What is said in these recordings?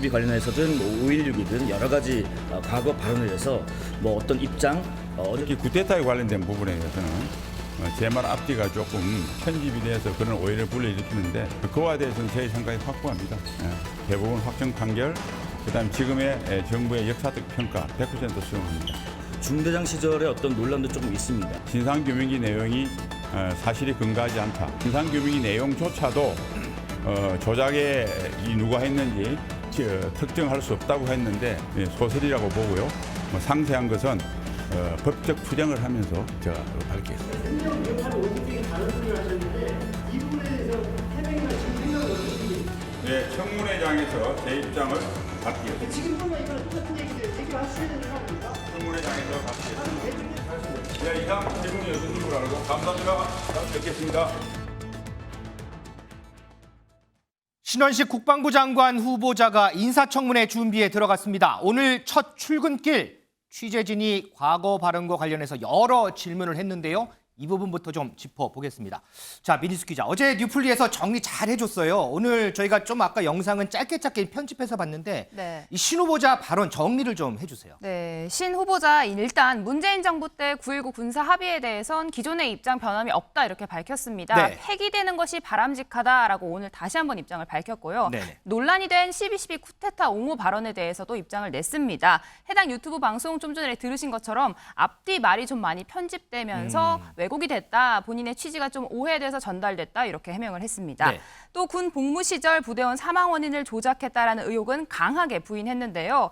MSB 관련해서든 뭐 5.16이든 여러 가지 과거 발언을 해서 뭐 어떤 입장, 특히 쿠데타에 관련된 부분에 대해서는 제 말 앞뒤가 조금 편집이 돼서 그런 오해를 불러일으키는데 그거에 대해서는 제 생각이 확고합니다. 대부분 확정 판결, 그다음 지금의 정부의 역사적 평가 100% 수용합니다. 중대장 시절에 어떤 논란도 조금 있습니다. 진상규명기 내용이 사실이 근거하지 않다. 진상규명기 내용조차도 조작에 누가 했는지 특정할 수 없다고 했는데 소설이라고 보고요. 상세한 것은 법적 추정을 하면서 제가 밝히겠습니다. 네, 청문회장에서 제 입장을 밝히겠습니다. 지금도 이거 똑같은 얘기를 얘기하셔야 되는 거 아닙니까? 청문회장에서 밝히겠습니다. 네, 이상 질문이 없으신 줄 알고 감사합니다. 다음 뵙겠습니다. 신원식 국방부 장관 후보자가 인사청문회 준비에 들어갔습니다. 오늘 첫 출근길 취재진이 과거 발언과 관련해서 여러 질문을 했는데요. 이 부분부터 좀 짚어보겠습니다. 자, 민희숙 기자, 어제 뉴플리에서 정리 잘 해줬어요. 오늘 저희가 좀 아까 영상은 짧게 편집해서 봤는데 네. 이 신 후보자 발언 정리를 좀 해주세요. 네, 신 후보자 일단 문재인 정부 때 9.19 군사 합의에 대해선 기존의 입장 변함이 없다 이렇게 밝혔습니다. 네. 폐기되는 것이 바람직하다라고 오늘 다시 한번 입장을 밝혔고요. 네네. 논란이 된 12.12 쿠데타 옹호 발언에 대해서도 입장을 냈습니다. 해당 유튜브 방송 좀 전에 들으신 것처럼 앞뒤 말이 좀 많이 편집되면서 왜곡이 됐다, 본인의 취지가 좀 오해돼서 전달됐다 이렇게 해명을 했습니다. 네. 또 군 복무 시절 부대원 사망 원인을 조작했다라는 의혹은 강하게 부인했는데요.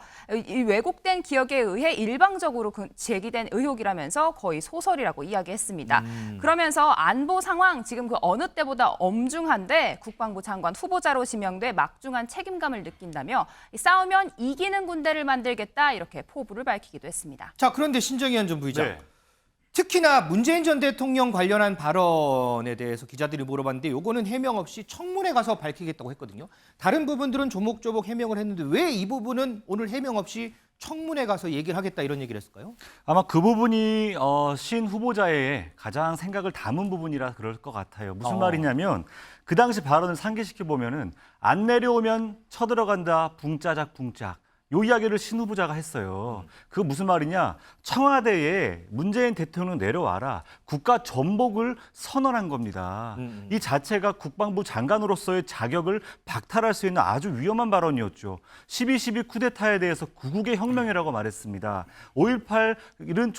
이 왜곡된 기억에 의해 일방적으로 제기된 의혹이라면서 거의 소설이라고 이야기했습니다. 그러면서 안보 상황 지금 그 어느 때보다 엄중한데 국방부 장관 후보자로 지명돼 막중한 책임감을 느낀다며 싸우면 이기는 군대를 만들겠다 이렇게 포부를 밝히기도 했습니다. 자, 그런데 신정희원 전 부의장. 네. 특히나 문재인 전 대통령 관련한 발언에 대해서 기자들이 물어봤는데 요거는 해명 없이 청문회 가서 밝히겠다고 했거든요. 다른 부분들은 조목조목 해명을 했는데 왜 이 부분은 오늘 해명 없이 청문회 가서 얘기를 하겠다 이런 얘기를 했을까요? 아마 그 부분이 신 후보자의 가장 생각을 담은 부분이라 그럴 것 같아요. 무슨 말이냐면 그 당시 발언을 상기시켜 보면은 안 내려오면 쳐들어간다 붕짜작 붕짝. 요 이야기를 신 후보자가 했어요. 그거 무슨 말이냐? 청와대에 문재인 대통령 내려와라. 국가 전복을 선언한 겁니다. 이 자체가 국방부 장관으로서의 자격을 박탈할 수 있는 아주 위험한 발언이었죠. 12.12 쿠데타에 대해서 구국의 혁명이라고 말했습니다. 5.18은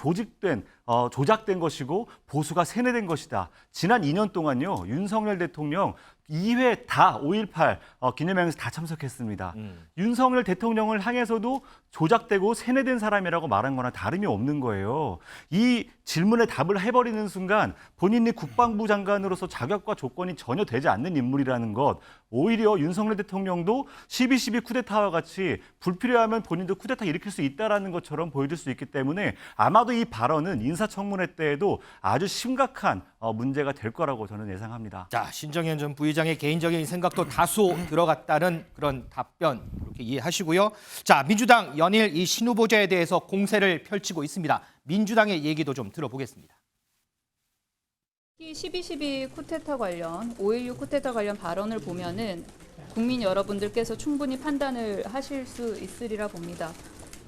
조작된 것이고 보수가 세뇌된 것이다. 지난 2년 동안요. 윤석열 대통령 2회 다 5.18 기념행사 다 참석했습니다. 윤석열 대통령을 향해서도 조작되고 세뇌된 사람이라고 말한 거나 다름이 없는 거예요. 이 질문에 답을 해버리는 순간 본인이 국방부 장관으로서 자격과 조건이 전혀 되지 않는 인물이라는 것, 오히려 윤석열 대통령도 12.12 쿠데타와 같이 불필요하면 본인도 쿠데타 일으킬 수 있다는 것처럼 보여줄 수 있기 때문에 아마도 이 발언은 인사청문회 때에도 아주 심각한 문제가 될 거라고 저는 예상합니다. 자, 신정현 전 부의장의 개인적인 생각도 다소 들어갔다는 그런 답변 이렇게 이해하시고요. 자, 민주당 연일 이 신 후보자에 대해서 공세를 펼치고 있습니다. 민주당의 얘기도 좀 들어보겠습니다. 12.12 쿠데타 관련, 5.16 쿠데타 관련 발언을 보면은 국민 여러분들께서 충분히 판단을 하실 수 있으리라 봅니다.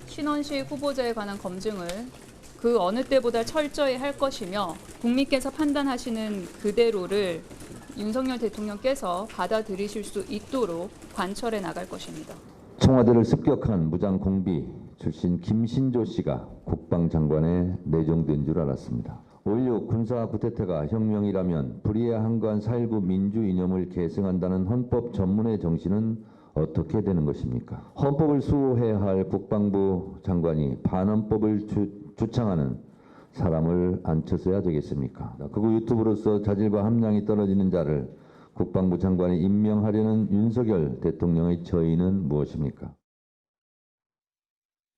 신원식 후보자에 관한 검증을 그 어느 때보다 철저히 할 것이며 국민께서 판단하시는 그대로를 윤석열 대통령께서 받아들이실 수 있도록 관철해 나갈 것입니다. 청와대를 습격한 무장 공비 출신 김신조 씨가 국방장관에 내정된 줄 알았습니다. 5.16 군사 쿠데타가 혁명이라면 불의의 한관 4.19 민주 이념을 계승한다는 헌법 전문의 정신은 어떻게 되는 것입니까? 헌법을 수호해야 할 국방부 장관이 반헌법을 주창하는 사람을 앉혀서야 되겠습니까? 극우 유튜브로서 자질과 함량이 떨어지는 자를 국방부 장관에 임명하려는 윤석열 대통령의 저의는 무엇입니까?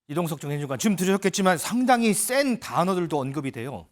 이동석 정행주관 지금 들으셨겠지만 상당히 센 단어들도 언급이 돼요.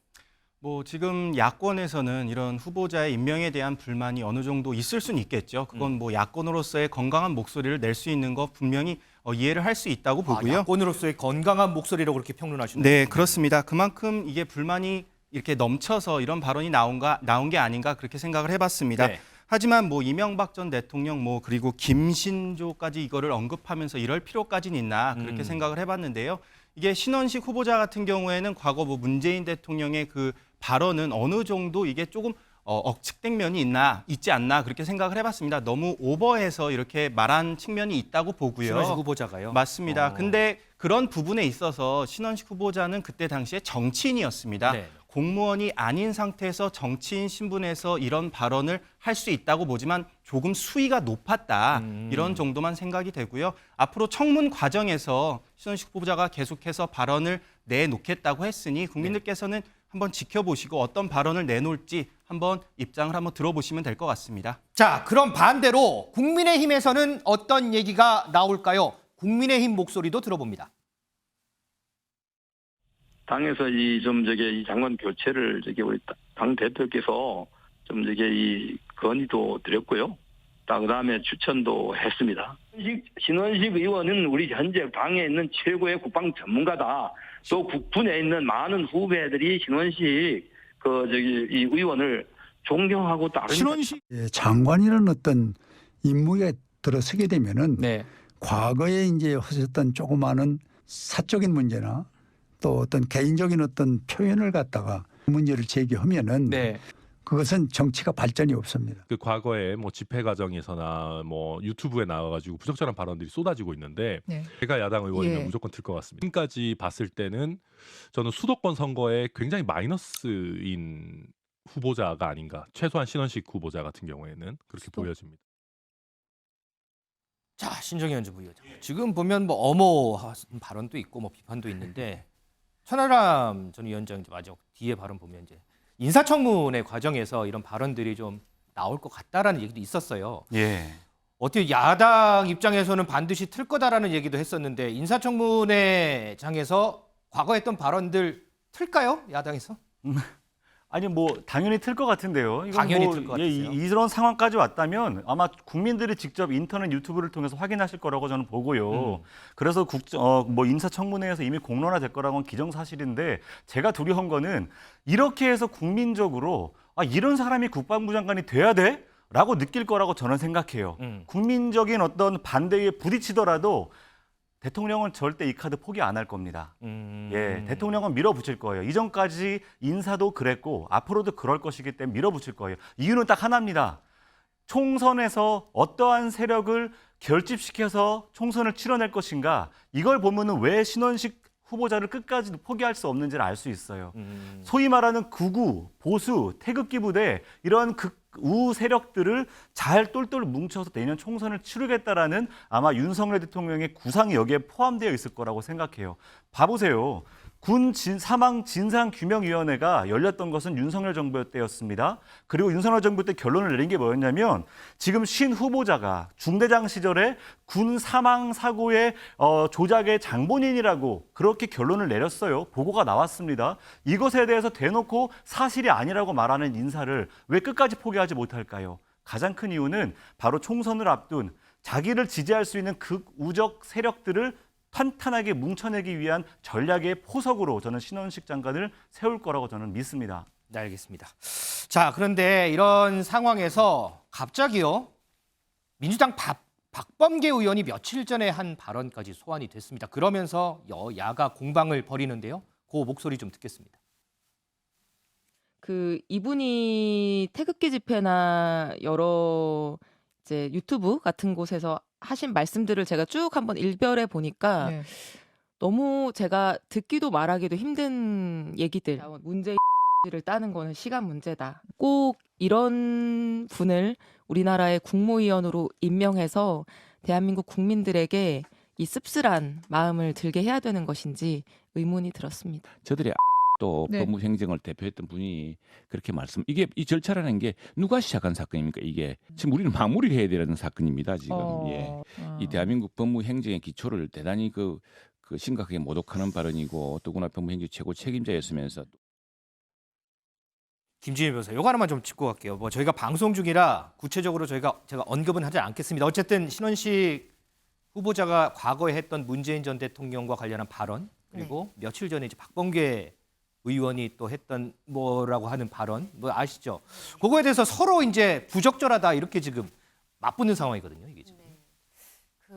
지금 야권에서는 이런 후보자의 임명에 대한 불만이 어느 정도 있을 수는 있겠죠. 그건 야권으로서의 건강한 목소리를 낼 수 있는 거 분명히 이해를 할 수 있다고 보고요. 야권으로서의 건강한 목소리라고 그렇게 평론하시네요. 네, 그렇습니다. 그만큼 이게 불만이 이렇게 넘쳐서 이런 발언이 나온 게 아닌가 그렇게 생각을 해봤습니다. 네. 하지만 뭐 이명박 전 대통령 뭐 그리고 김신조까지 이거를 언급하면서 이럴 필요까지는 있나 그렇게 생각을 해봤는데요. 이게 신원식 후보자 같은 경우에는 과거 뭐 문재인 대통령의 그 발언은 어느 정도 이게 조금 억측된 면이 있지 않나 그렇게 생각을 해봤습니다. 너무 오버해서 이렇게 말한 측면이 있다고 보고요. 신원식 후보자가요? 맞습니다. 근데 그런 부분에 있어서 신원식 후보자는 그때 당시에 정치인이었습니다. 네. 공무원이 아닌 상태에서 정치인 신분에서 이런 발언을 할 수 있다고 보지만 조금 수위가 높았다. 이런 정도만 생각이 되고요. 앞으로 청문 과정에서 신원식 후보자가 계속해서 발언을 내놓겠다고 했으니 국민들께서는 한번 지켜보시고 어떤 발언을 내놓을지 한번 입장을 한번 들어보시면 될 것 같습니다. 자, 그럼 반대로 국민의힘에서는 어떤 얘기가 나올까요? 국민의힘 목소리도 들어봅니다. 당에서 이 장관 교체를 우리 당 대표께서 이 건의도 드렸고요. 그다음에 추천도 했습니다. 신원식 의원은 우리 현재 당에 있는 최고의 국방 전문가다. 또 국군에 있는 많은 후배들이 신원식 이 의원을 존경하고 따릅니다. 신원식 장관이라는 어떤 임무에 들어서게 되면은 네. 과거에 이제 하셨던 조그마한 사적인 문제나 또 어떤 개인적인 어떤 표현을 갖다가 문제를 제기하면은 네. 그것은 정치가 발전이 없습니다. 그 과거에 뭐 집회 과정에서나 뭐 유튜브에 나와가지고 부적절한 발언들이 쏟아지고 있는데 제가 야당 의원이면 무조건 틀 것 같습니다. 지금까지 봤을 때는 저는 수도권 선거에 굉장히 마이너스인 후보자가 아닌가. 최소한 신원식 후보자 같은 경우에는 그렇게 보여집니다. 자, 신정현 전 부위원장. 지금 보면 뭐 엄오한 발언도 있고 뭐 비판도 있는데 천하람 전 위원장 마지막 뒤에 발언 보면 이제 인사청문회 과정에서 이런 발언들이 좀 나올 것 같다라는 얘기도 있었어요. 예. 어떻게 야당 입장에서는 반드시 틀 거다라는 얘기도 했었는데 인사청문회장에서 과거 했던 발언들 틀까요? 야당에서? 아니 뭐 당연히 틀 것 같은데요. 이건 당연히 뭐, 틀 것 같아요. 이런 상황까지 왔다면 아마 국민들이 직접 인터넷 유튜브를 통해서 확인하실 거라고 저는 보고요. 그래서 뭐 인사청문회에서 이미 공론화될 거라고는 기정사실인데 제가 두려운 거는 이렇게 해서 국민적으로 이런 사람이 국방부 장관이 돼야 돼? 라고 느낄 거라고 저는 생각해요. 국민적인 어떤 반대에 부딪히더라도 대통령은 절대 이 카드 포기 안 할 겁니다. 예, 대통령은 밀어붙일 거예요. 이전까지 인사도 그랬고 앞으로도 그럴 것이기 때문에 밀어붙일 거예요. 이유는 딱 하나입니다. 총선에서 어떠한 세력을 결집시켜서 총선을 치러낼 것인가. 이걸 보면은 왜 신원식 후보자를 끝까지 포기할 수 없는지를 알 수 있어요. 소위 말하는 극우, 보수, 태극기 부대 이런 우우 세력들을 잘 똘똘 뭉쳐서 내년 총선을 치르겠다라는 아마 윤석열 대통령의 구상이 여기에 포함되어 있을 거라고 생각해요. 봐보세요. 군 사망 진상규명위원회가 열렸던 것은 윤석열 정부 때였습니다. 그리고 윤석열 정부 때 결론을 내린 게 뭐였냐면 지금 신 후보자가 중대장 시절에 군 사망 사고의 조작의 장본인이라고 그렇게 결론을 내렸어요. 보고가 나왔습니다. 이것에 대해서 대놓고 사실이 아니라고 말하는 인사를 왜 끝까지 포기하지 못할까요? 가장 큰 이유는 바로 총선을 앞둔 자기를 지지할 수 있는 극우적 세력들을 탄탄하게 뭉쳐내기 위한 전략의 포석으로 저는 신원식 장관을 세울 거라고 저는 믿습니다. 네, 알겠습니다. 자, 그런데 이런 상황에서 갑자기요. 민주당 박범계 의원이 며칠 전에 한 발언까지 소환이 됐습니다. 그러면서 여야가 공방을 벌이는데요. 그 목소리 좀 듣겠습니다. 이분이 태극기 집회나 여러 이제 유튜브 같은 곳에서 하신 말씀들을 제가 쭉 한번 일별해 보니까 너무 제가 듣기도 말하기도 힘든 얘기들. 문재인을 따는 거는 시간 문제다. 꼭 이런 분을 우리나라의 국무위원으로 임명해서 대한민국 국민들에게 이 씁쓸한 마음을 들게 해야 되는 것인지 의문이 들었습니다. 저들이 또 법무행정을 대표했던 분이 그렇게 이게 이 절차라는 게 누가 시작한 사건입니까? 이게 지금 우리는 마무리를 해야 되는 사건입니다. 지금 이 대한민국 법무행정의 기초를 대단히 심각하게 모독하는 발언이고 더구나 법무행정 최고 책임자였으면서 김진일 변호사, 이거 하나만 좀 짚고 갈게요. 뭐 저희가 방송 중이라 구체적으로 제가 언급은 하지 않겠습니다. 어쨌든 신원식 후보자가 과거에 했던 문재인 전 대통령과 관련한 발언 그리고 며칠 전에 이제 박범계 의원이 또 했던 뭐라고 하는 발언 뭐 아시죠? 그거에 대해서 서로 이제 부적절하다 이렇게 지금 맞붙는 상황이거든요. 이게 지금.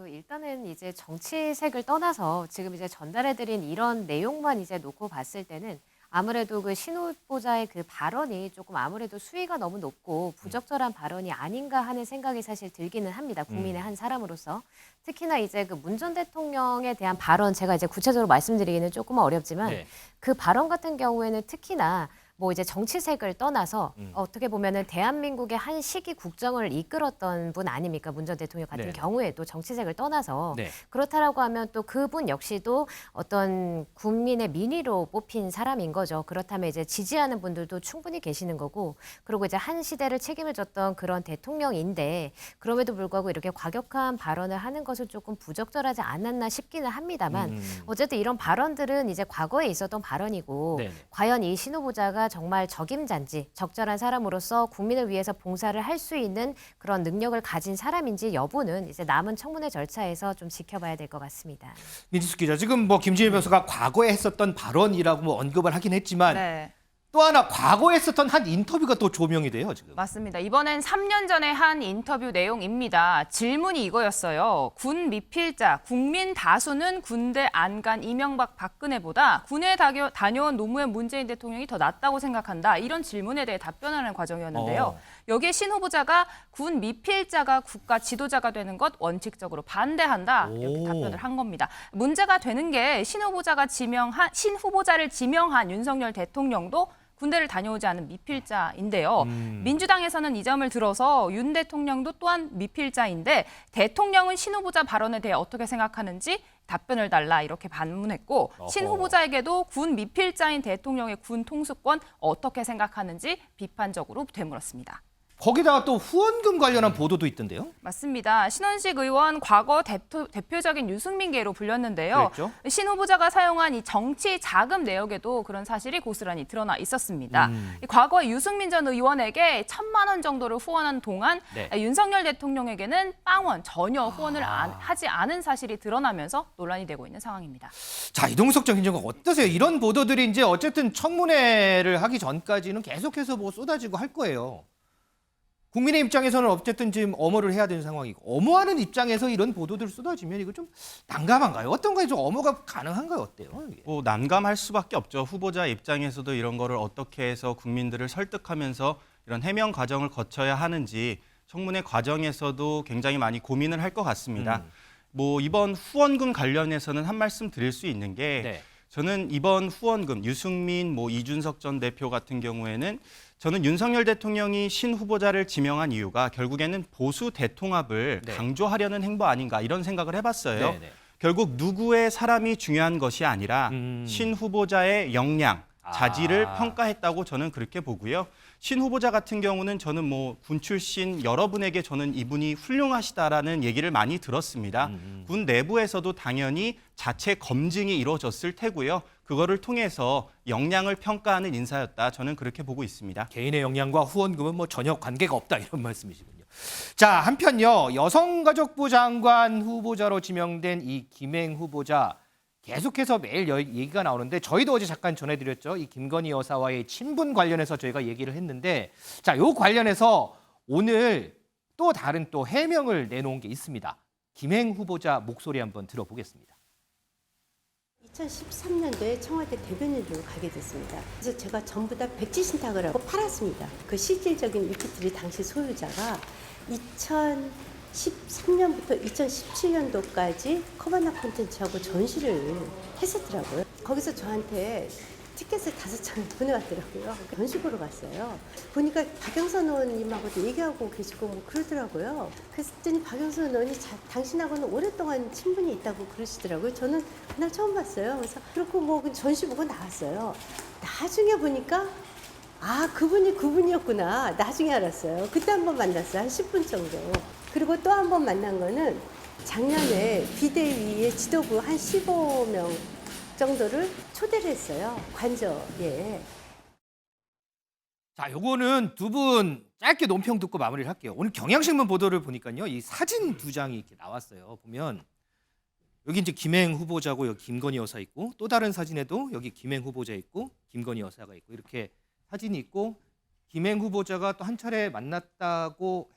일단은 이제 정치색을 떠나서 지금 이제 전달해드린 이런 내용만 이제 놓고 봤을 때는 아무래도 그 신 후보자의 그 발언이 조금 아무래도 수위가 너무 높고 부적절한 발언이 아닌가 하는 생각이 사실 들기는 합니다. 국민의 한 사람으로서. 특히나 이제 그 문 전 대통령에 대한 발언 제가 이제 구체적으로 말씀드리기는 조금 어렵지만 그 발언 같은 경우에는 특히나 뭐 이제 정치색을 떠나서 어떻게 보면은 대한민국의 한 시기 국정을 이끌었던 분 아닙니까? 문 전 대통령 같은 경우에도 정치색을 떠나서 그렇다라고 하면 또 그분 역시도 어떤 국민의 민의로 뽑힌 사람인 거죠. 그렇다면 이제 지지하는 분들도 충분히 계시는 거고 그리고 이제 한 시대를 책임을 졌던 그런 대통령인데 그럼에도 불구하고 이렇게 과격한 발언을 하는 것은 조금 부적절하지 않았나 싶기는 합니다만 어쨌든 이런 발언들은 이제 과거에 있었던 발언이고 과연 이 신 후보자가 정말 적임자인지 적절한 사람으로서 국민을 위해서 봉사를 할 수 있는 그런 능력을 가진 사람인지 여부는 이제 남은 청문회 절차에서 좀 지켜봐야 될 것 같습니다. 민지숙 기자, 지금 뭐 김진일 변호사가 과거에 했었던 발언이라고 뭐 언급을 하긴 했지만 또 하나 과거에 했었던 한 인터뷰가 또 조명이 돼요, 지금. 맞습니다. 이번엔 3년 전에 한 인터뷰 내용입니다. 질문이 이거였어요. 군 미필자, 국민 다수는 군대 안 간 이명박 박근혜보다 군에 다녀온 노무현 문재인 대통령이 더 낫다고 생각한다. 이런 질문에 대해 답변하는 과정이었는데요. 여기에 신 후보자가 군 미필자가 국가 지도자가 되는 것 원칙적으로 반대한다. 이렇게 답변을 한 겁니다. 문제가 되는 게 신 후보자를 지명한 윤석열 대통령도 군대를 다녀오지 않은 미필자인데요. 민주당에서는 이 점을 들어서 윤 대통령도 또한 미필자인데 대통령은 신 후보자 발언에 대해 어떻게 생각하는지 답변을 달라 이렇게 반문했고 신 후보자에게도 군 미필자인 대통령의 군 통수권 어떻게 생각하는지 비판적으로 되물었습니다. 거기다가 또 후원금 관련한 보도도 있던데요? 맞습니다. 신원식 의원 과거 대표적인 유승민계로 불렸는데요. 그랬죠? 신 후보자가 사용한 이 정치 자금 내역에도 그런 사실이 고스란히 드러나 있었습니다. 과거 유승민 전 의원에게 1,000만 원 정도를 후원한 동안 윤석열 대통령에게는 빵원 전혀 후원을 하지 않은 사실이 드러나면서 논란이 되고 있는 상황입니다. 자, 이동석 전 행정관 어떠세요? 이런 보도들이 이제 어쨌든 청문회를 하기 전까지는 계속해서 뭐 쏟아지고 할 거예요. 국민의 입장에서는 어쨌든 지금 엄호를 해야 되는 상황이고 엄호하는 입장에서 이런 보도들 쏟아지면 이거 좀 난감한가요? 어떤가요? 좀 엄호가 가능한가요? 어때요? 이게? 난감할 수밖에 없죠. 후보자 입장에서도 이런 거를 어떻게 해서 국민들을 설득하면서 이런 해명 과정을 거쳐야 하는지 청문회 과정에서도 굉장히 많이 고민을 할 것 같습니다. 뭐 이번 후원금 관련해서는 한 말씀 드릴 수 있는 게 저는 이번 후원금 유승민, 이준석 전 대표 같은 경우에는 저는 윤석열 대통령이 신 후보자를 지명한 이유가 결국에는 보수 대통합을 강조하려는 행보 아닌가 이런 생각을 해봤어요. 결국 누구의 사람이 중요한 것이 아니라 신 후보자의 역량, 자질을 평가했다고 저는 그렇게 보고요. 신 후보자 같은 경우는 저는 군 출신 여러분에게 저는 이분이 훌륭하시다라는 얘기를 많이 들었습니다. 군 내부에서도 당연히 자체 검증이 이루어졌을 테고요. 그거를 통해서 역량을 평가하는 인사였다. 저는 그렇게 보고 있습니다. 개인의 역량과 후원금은 뭐 전혀 관계가 없다 이런 말씀이시군요. 자, 한편요. 여성가족부 장관 후보자로 지명된 이 김행 후보자 계속해서 매일 얘기가 나오는데 저희도 어제 잠깐 전해드렸죠. 이 김건희 여사와의 친분 관련해서 저희가 얘기를 했는데 자, 요 관련해서 오늘 또 다른 또 해명을 내놓은 게 있습니다. 김행 후보자 목소리 한번 들어보겠습니다. 2013년도에 청와대 대변인으로 가게 됐습니다. 그래서 제가 전부 다 백지 신탁을 하고 팔았습니다. 그 실질적인 위키트리 당시 소유자가 2013년부터 2017년도까지 커바나 콘텐츠하고 전시를 했었더라고요. 거기서 저한테 티켓을 5장을 보내왔더라고요. 전시 보러 갔어요. 보니까 박영선 의원님하고도 얘기하고 계시고 뭐 그러더라고요. 그랬더니 박영선 의원이 당신하고는 오랫동안 친분이 있다고 그러시더라고요. 저는 그날 처음 봤어요. 그래서 그렇고 뭐 전시 보고 나왔어요. 나중에 보니까 그분이었구나. 나중에 알았어요. 그때 한번 만났어요. 한 10분 정도. 그리고 또 한 번 만난 거는 작년에 비대위의 지도부 한 15명 정도를 초대를 했어요. 관저에. 자, 요거는 두 분 짧게 논평 듣고 마무리를 할게요. 오늘 경향신문 보도를 보니까요. 이 사진 2장이 이렇게 나왔어요. 보면 여기 이제 김행 후보자고 여기 김건희 여사 있고 또 다른 사진에도 여기 김행 후보자 있고 김건희 여사가 있고 이렇게 사진이 있고 김행 후보자가 또 한 차례 만났다고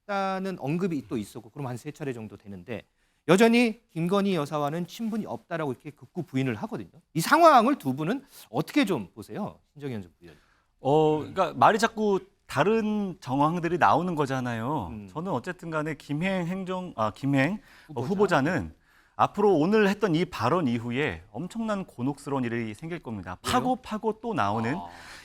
했다는 언급이 또 있었고 그럼 한 3차례 정도 되는데 여전히 김건희 여사와는 친분이 없다라고 이렇게 극구 부인을 하거든요. 이 상황을 두 분은 어떻게 좀 보세요? 신정현 전 부위원님. 그러니까 말이 자꾸 다른 정황들이 나오는 거잖아요. 저는 어쨌든 간에 김행 후보자는 앞으로 오늘 했던 이 발언 이후에 엄청난 곤혹스러운 일이 생길 겁니다. 파고 또 나오는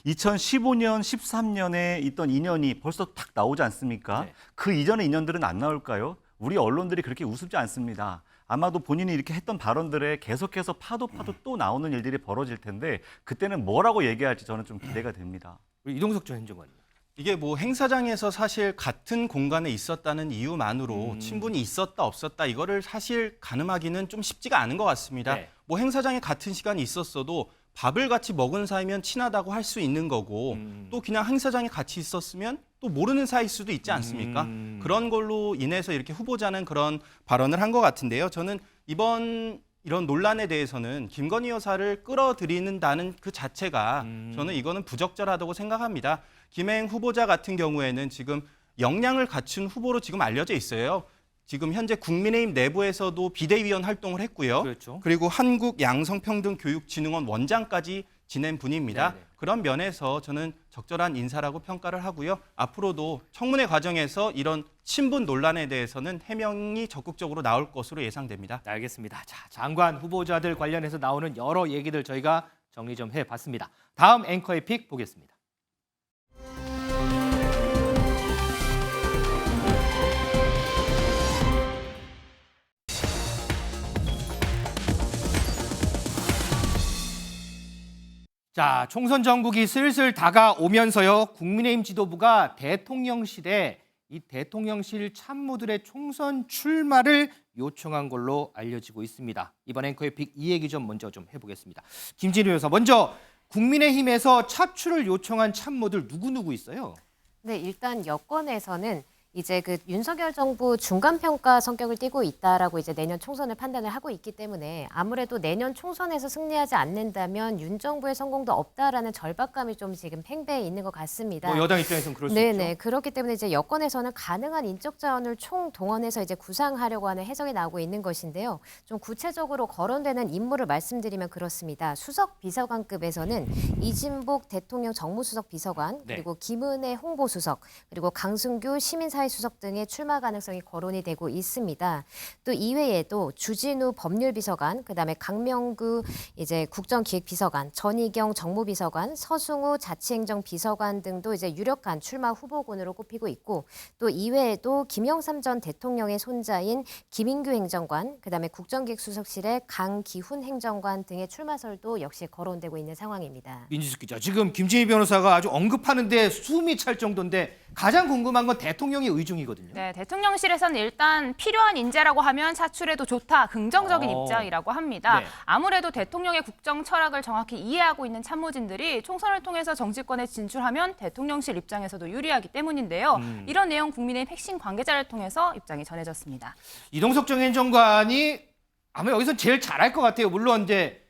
2015년, 13년에 있던 인연이 벌써 탁 나오지 않습니까? 네. 그 이전의 인연들은 안 나올까요? 우리 언론들이 그렇게 우습지 않습니다. 아마도 본인이 이렇게 했던 발언들에 계속해서 파도 또 나오는 일들이 벌어질 텐데 그때는 뭐라고 얘기할지 저는 좀 기대가 됩니다. 우리 이동석 전 행정관님. 이게 뭐 행사장에서 사실 같은 공간에 있었다는 이유만으로 친분이 있었다 없었다 이거를 사실 가늠하기는 좀 쉽지가 않은 것 같습니다. 네. 뭐 행사장에 같은 시간이 있었어도 밥을 같이 먹은 사이면 친하다고 할 수 있는 거고 또 그냥 행사장에 같이 있었으면 또 모르는 사이일 수도 있지 않습니까? 그런 걸로 인해서 이렇게 후보자는 그런 발언을 한 것 같은데요. 저는 이런 논란에 대해서는 김건희 여사를 끌어들이는다는 그 자체가 저는 이거는 부적절하다고 생각합니다. 김행 후보자 같은 경우에는 지금 역량을 갖춘 후보로 지금 알려져 있어요. 지금 현재 국민의힘 내부에서도 비대위원 활동을 했고요. 그렇죠. 그리고 한국양성평등교육진흥원 원장까지 지낸 분입니다. 네네. 그런 면에서 저는 적절한 인사라고 평가를 하고요. 앞으로도 청문회 과정에서 이런 친분 논란에 대해서는 해명이 적극적으로 나올 것으로 예상됩니다. 네, 알겠습니다. 자, 장관 후보자들 관련해서 나오는 여러 얘기들 저희가 정리 좀 해봤습니다. 다음 앵커의 픽 보겠습니다. 자, 총선 전국이 슬슬 다가오면서요. 국민의힘 지도부가 대통령실에 이 대통령실 참모들의 총선 출마를 요청한 걸로 알려지고 있습니다. 이번 앵커의 픽 이 얘기 좀 먼저 좀 해보겠습니다. 김진우 여사, 먼저 국민의힘에서 차출을 요청한 참모들 누구 있어요? 네, 일단 여권에서는 이제 그 윤석열 정부 중간평가 성격을 띠고 있다라고 이제 내년 총선을 판단을 하고 있기 때문에 아무래도 내년 총선에서 승리하지 않는다면 윤 정부의 성공도 없다라는 절박감이 좀 지금 팽배해 있는 것 같습니다. 뭐 여당 입장에서는 그럴 수 네네, 있죠. 그렇기 때문에 이제 여권에서는 가능한 인적 자원을 총동원해서 이제 구상하려고 하는 해석이 나오고 있는 것인데요. 좀 구체적으로 거론되는 인물을 말씀드리면 그렇습니다. 수석 비서관급에서는 이진복 대통령 정무수석 비서관, 네. 그리고 김은혜 홍보수석, 그리고 강승규 시민사회수석 등의 출마 가능성이 거론이 되고 있습니다. 또 이외에도 주진우 법률비서관, 그다음에 강명구 이제 국정기획비서관, 전희경 정무비서관, 서승우 자치행정비서관 등도 이제 유력한 출마 후보군으로 꼽히고 있고 또 이외에도 김영삼 전 대통령의 손자인 김인규 행정관, 그다음에 국정기획수석실의 강기훈 행정관 등의 출마설도 역시 거론되고 있는 상황입니다. 민지숙 기자, 지금 김진희 변호사가 아주 언급하는데 숨이 찰 정도인데 가장 궁금한 건 대통령의 의중이거든요. 네, 대통령실에서는 일단 필요한 인재라고 하면 차출해도 좋다, 긍정적인 입장이라고 합니다. 네. 아무래도 대통령의 국정 철학을 정확히 이해하고 있는 참모진들이 총선을 통해서 정치권에 진출하면 대통령실 입장에서도 유리하기 때문인데요. 이런 내용 국민의힘 핵심 관계자를 통해서 입장이 전해졌습니다. 이동석 전 행정관이 아마 여기서 제일 잘할 것 같아요. 물론 이제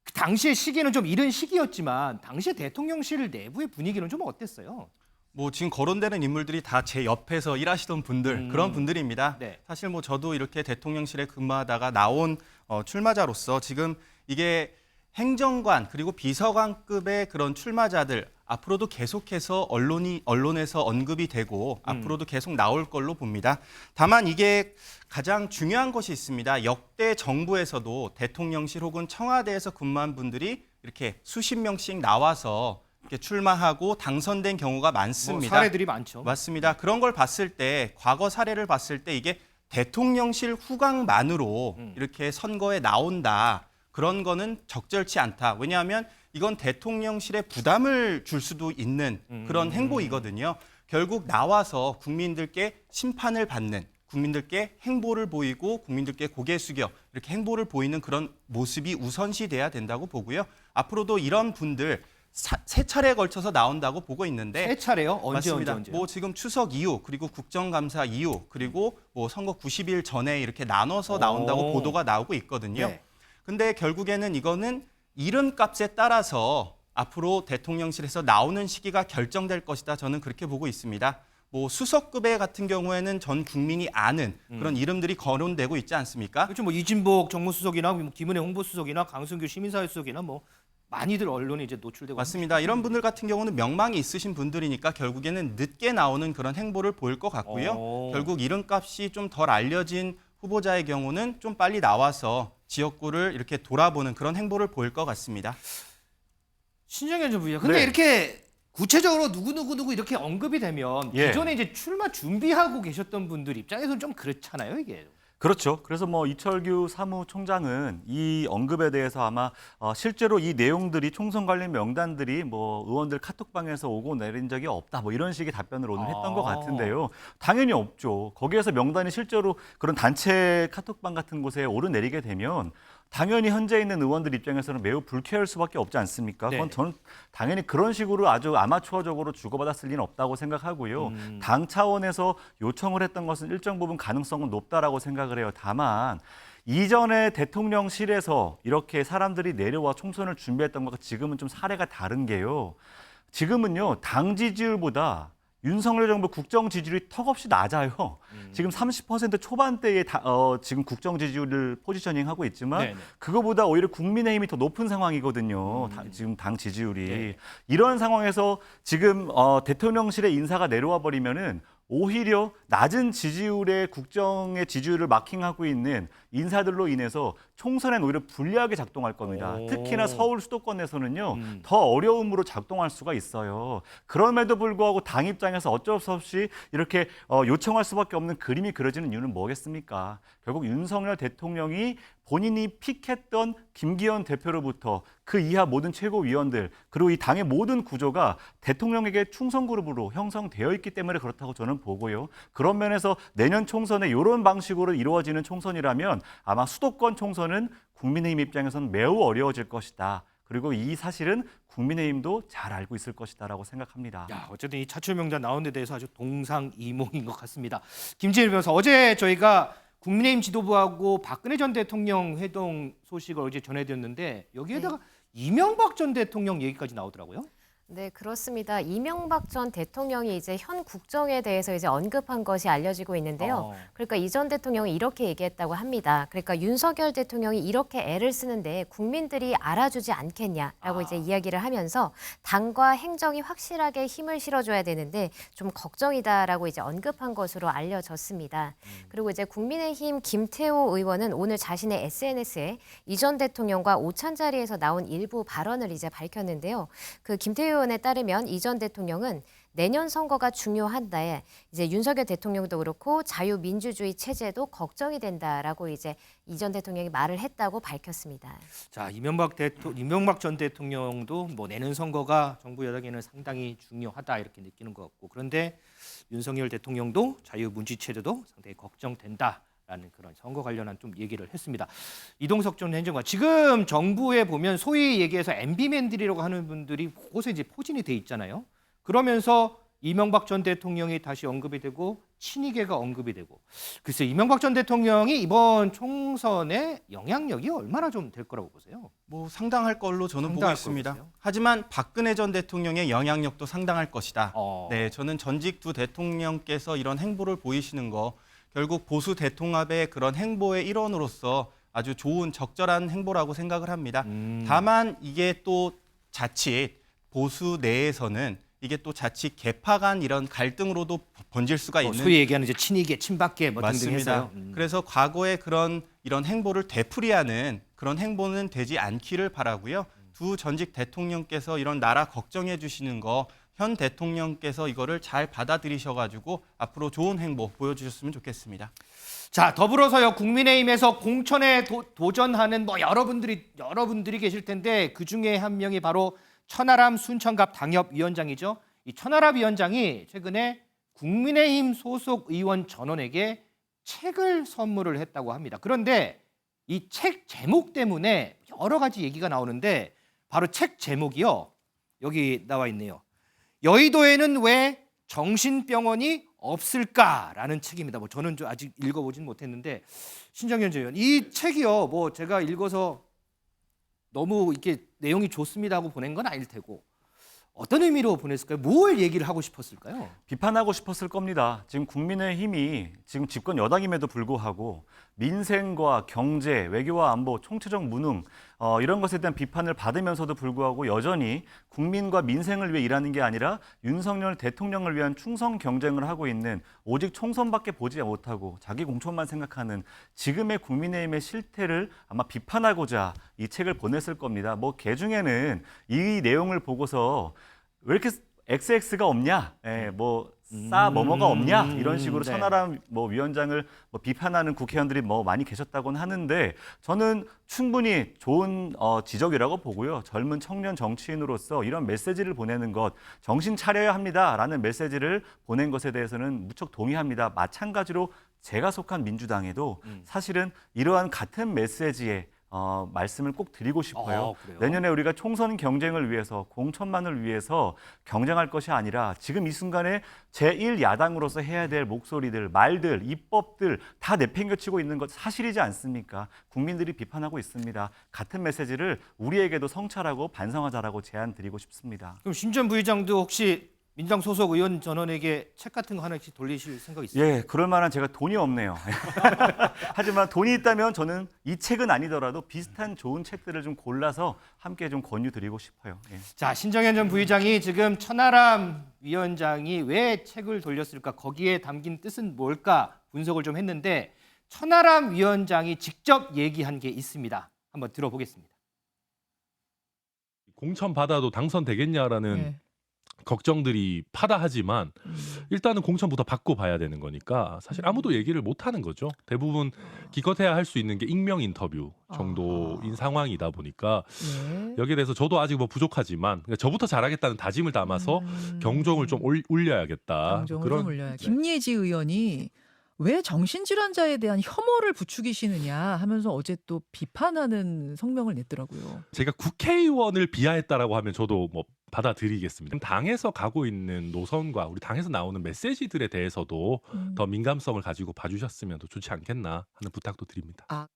그 당시의 시기는 좀 이른 시기였지만 당시의 대통령실 내부의 분위기는 좀 어땠어요? 뭐 지금 거론되는 인물들이 다 제 옆에서 일하시던 분들 그런 분들입니다. 네. 사실 뭐 저도 이렇게 대통령실에 근무하다가 나온 출마자로서 지금 이게 행정관 그리고 비서관급의 그런 출마자들 앞으로도 계속해서 언론에서 언급이 되고 앞으로도 계속 나올 걸로 봅니다. 다만 이게 가장 중요한 것이 있습니다. 역대 정부에서도 대통령실 혹은 청와대에서 근무한 분들이 이렇게 수십 명씩 나와서 이렇게 출마하고 당선된 경우가 많습니다. 뭐 사례들이 많죠. 맞습니다. 그런 걸 봤을 때 과거 사례를 봤을 때 이게 대통령실 후광만으로 이렇게 선거에 나온다. 그런 거는 적절치 않다. 왜냐하면 이건 대통령실에 부담을 줄 수도 있는 그런 행보이거든요. 결국 나와서 국민들께 심판을 받는, 국민들께 행보를 보이고 국민들께 고개 숙여 이렇게 행보를 보이는 그런 모습이 우선시돼야 된다고 보고요. 앞으로도 이런 분들 세 차례에 걸쳐서 나온다고 보고 있는데 세 차례요? 맞습니다. 언제? 뭐 지금 추석 이후 그리고 국정감사 이후 그리고 뭐 선거 90일 전에 이렇게 나눠서 나온다고 보도가 나오고 있거든요. 네. 근데 결국에는 이거는 이름값에 따라서 앞으로 대통령실에서 나오는 시기가 결정될 것이다. 저는 그렇게 보고 있습니다. 뭐 수석급의 같은 경우에는 전 국민이 아는 그런 이름들이 거론되고 있지 않습니까? 그렇죠. 뭐 이진복 정무수석이나 뭐 김은혜 홍보수석이나 강승규 시민사회수석이나 뭐 많이들 언론에 이제 노출되고 맞습니다. 이런 분들 같은 경우는 명망이 있으신 분들이니까 결국에는 늦게 나오는 그런 행보를 보일 것 같고요. 결국 이름값이 좀 덜 알려진 후보자의 경우는 좀 빨리 나와서 지역구를 이렇게 돌아보는 그런 행보를 보일 것 같습니다. 신정현 전 부위원. 근데 네. 이렇게 구체적으로 누구 이렇게 언급이 되면 예. 기존에 이제 출마 준비하고 계셨던 분들 입장에서는 좀 그렇잖아요, 이게. 그렇죠. 그래서 뭐 이철규 사무총장은 이 언급에 대해서 아마 실제로 이 내용들이 총선 관련 명단들이 뭐 의원들 카톡방에서 오고 내린 적이 없다 뭐 이런 식의 답변을 오늘 했던 것 같은데요. 당연히 없죠. 거기에서 명단이 실제로 그런 단체 카톡방 같은 곳에 오르내리게 되면 당연히 현재 있는 의원들 입장에서는 매우 불쾌할 수밖에 없지 않습니까? 그건 저는 당연히 그런 식으로 아주 아마추어적으로 주고받았을 리는 없다고 생각하고요. 당 차원에서 요청을 했던 것은 일정 부분 가능성은 높다라고 생각을 해요. 다만 이전에 대통령실에서 이렇게 사람들이 내려와 총선을 준비했던 것과 지금은 좀 사례가 다른 게요. 지금은요, 당 지지율보다 윤석열 정부 국정 지지율이 턱없이 낮아요. 지금 30% 초반대에 지금 국정 지지율을 포지셔닝하고 있지만 그거보다 오히려 국민의힘이 더 높은 상황이거든요. 지금 당 지지율이. 이런 상황에서 지금 대통령실의 인사가 내려와 버리면은 오히려 낮은 지지율의 국정의 지지율을 마킹하고 있는 인사들로 인해서 총선엔 오히려 불리하게 작동할 겁니다. 특히나 서울 수도권에서는요. 더 어려움으로 작동할 수가 있어요. 그럼에도 불구하고 당 입장에서 어쩔 수 없이 이렇게 요청할 수밖에 없는 그림이 그려지는 이유는 뭐겠습니까? 결국 윤석열 대통령이 본인이 픽했던 김기현 대표로부터 그 이하 모든 최고위원들 그리고 이 당의 모든 구조가 대통령에게 충성 그룹으로 형성되어 있기 때문에 그렇다고 저는 보고요. 그런 면에서 내년 총선에 이런 방식으로 이루어지는 총선이라면 아마 수도권 총선은 국민의힘 입장에서는 매우 어려워질 것이다. 그리고 이 사실은 국민의힘도 잘 알고 있을 것이다라고 생각합니다. 야, 어쨌든 이 차출 명단 나온 데 대해서 아주 동상이몽인 것 같습니다. 김진일 변호사, 어제 저희가 국민의힘 지도부하고 박근혜 전 대통령 회동 소식을 어제 전해드렸는데 여기에다가 이명박 전 대통령 얘기까지 나오더라고요. 네, 그렇습니다. 이명박 전 대통령이 이제 현 국정에 대해서 이제 언급한 것이 알려지고 있는데요. 그러니까 이 전 대통령이 이렇게 얘기했다고 합니다. 그러니까 윤석열 대통령이 이렇게 애를 쓰는데 국민들이 알아주지 않겠냐라고 이제 이야기를 하면서 당과 행정이 확실하게 힘을 실어줘야 되는데 좀 걱정이다라고 이제 언급한 것으로 알려졌습니다. 그리고 이제 국민의힘 김태호 의원은 오늘 자신의 SNS에 이 전 대통령과 오찬 자리에서 나온 일부 발언을 이제 밝혔는데요. 그 김태호 의원에 따르면 이 전 대통령은 내년 선거가 중요한데 이제 윤석열 대통령도 그렇고 자유민주주의 체제도 걱정이 된다라고 이제 이 전 대통령이 말을 했다고 밝혔습니다. 자, 이명박 전 대통령도 뭐 내년 선거가 정부 여당에는 상당히 중요하다 이렇게 느끼는 것 같고 그런데 윤석열 대통령도 자유민주주의 체제도 상당히 걱정된다라는 그런 선거 관련한 좀 얘기를 했습니다. 이동석 전 행정관, 지금 정부에 보면 소위 얘기해서 MB맨들이라고 하는 분들이 곳곳에 이제 포진이 돼 있잖아요. 그러면서 이명박 전 대통령이 다시 언급이 되고 친이계가 언급이 되고 글쎄 이명박 전 대통령이 이번 총선에 영향력이 얼마나 좀 될 거라고 보세요? 뭐 상당할 걸로 저는 보고 있습니다. 하지만 박근혜 전 대통령의 영향력도 상당할 것이다. 네, 저는 전직 두 대통령께서 이런 행보를 보이시는 거 결국 보수 대통합의 그런 행보의 일원으로서 아주 좋은 적절한 행보라고 생각을 합니다. 다만 이게 또 자칫 보수 내에서는 이게 또 자칫 개파 간 이런 갈등으로도 번질 수가 있는 소위 얘기하는 이제 친이계, 친박계 뭐 등등 맞습니다. 해서요. 그래서 과거에 이런 행보를 되풀이하는 그런 행보는 되지 않기를 바라고요. 두 전직 대통령께서 이런 나라 걱정해 주시는 거 현 대통령께서 이거를 잘 받아들이셔가지고 앞으로 좋은 행보 보여주셨으면 좋겠습니다. 자, 더불어서요 국민의힘에서 공천에 도전하는 뭐 여러분들이 계실 텐데 그 중에 한 명이 바로 천하람 순천갑 당협위원장이죠. 이 천하람 위원장이 최근에 국민의힘 소속 의원 전원에게 책을 선물을 했다고 합니다. 그런데 이 책 제목 때문에 여러 가지 얘기가 나오는데 바로 책 제목이요. 여기 나와 있네요. 여의도에는 왜 정신병원이 없을까라는 책입니다. 뭐 저는 좀 아직 읽어보진 못했는데 신정현 의원 이 책이요. 뭐 제가 읽어서 너무 이렇게 내용이 좋습니다 하고 보낸 건 아닐 테고 어떤 의미로 보냈을까요? 뭘 얘기를 하고 싶었을까요? 비판하고 싶었을 겁니다. 지금 국민의힘이 지금 집권 여당임에도 불구하고 민생과 경제, 외교와 안보, 총체적 무능 이런 것에 대한 비판을 받으면서도 불구하고 여전히 국민과 민생을 위해 일하는 게 아니라 윤석열 대통령을 위한 충성 경쟁을 하고 있는 오직 총선밖에 보지 못하고 자기 공천만 생각하는 지금의 국민의힘의 실태를 아마 비판하고자 이 책을 보냈을 겁니다. 뭐 개중에는 이 내용을 보고서 왜 이렇게 XX가 없냐, 뭐뭐가 없냐 이런 식으로 네. 천하람 위원장을 비판하는 국회의원들이 많이 계셨다고는 하는데 저는 충분히 좋은 지적이라고 보고요. 젊은 청년 정치인으로서 이런 메시지를 보내는 것, 정신 차려야 합니다라는 메시지를 보낸 것에 대해서는 무척 동의합니다. 마찬가지로 제가 속한 민주당에도 사실은 이러한 같은 메시지에 말씀을 꼭 드리고 싶어요. 그래요? 내년에 우리가 총선 경쟁을 위해서 공천만을 위해서 경쟁할 것이 아니라 지금 이 순간에 제1야당으로서 해야 될 목소리들, 말들, 입법들 다 내팽겨치고 있는 것 사실이지 않습니까? 국민들이 비판하고 있습니다. 같은 메시지를 우리에게도 성찰하고 반성하자라고 제안 드리고 싶습니다. 그럼 신 전 부의장도 혹시 민주당 소속 의원 전원에게 책 같은 거 하나씩 돌리실 생각 있으세요? 예, 그럴 만한 제가 돈이 없네요. 하지만 돈이 있다면 저는 이 책은 아니더라도 비슷한 좋은 책들을 좀 골라서 함께 좀 권유드리고 싶어요. 예. 자, 신정현 전 부의장이 지금 천하람 위원장이 왜 책을 돌렸을까, 거기에 담긴 뜻은 뭘까 분석을 좀 했는데 천하람 위원장이 직접 얘기한 게 있습니다. 한번 들어보겠습니다. 공천 받아도 당선되겠냐라는 걱정들이 파다하지만 일단은 공천부터 받고 봐야 되는 거니까 사실 아무도 얘기를 못 하는 거죠. 대부분 기껏해야 할 수 있는 게 익명 인터뷰 정도인 상황이다 보니까 여기에 대해서 저도 아직 뭐 부족하지만 그러니까 저부터 잘하겠다는 다짐을 담아서 경종을 좀 울려야겠다. 경종을 좀 울려야. 김예지 의원이 왜 정신질환자에 대한 혐오를 부추기시느냐 하면서 어제 또 비판하는 성명을 냈더라고요. 제가 국회의원을 비하했다라고 하면 저도 뭐 받아들이겠습니다. 당에서 가고 있는 노선과 우리 당에서 나오는 메시지들에 대해서도 더 민감성을 가지고 봐주셨으면 더 좋지 않겠나 하는 부탁도 드립니다.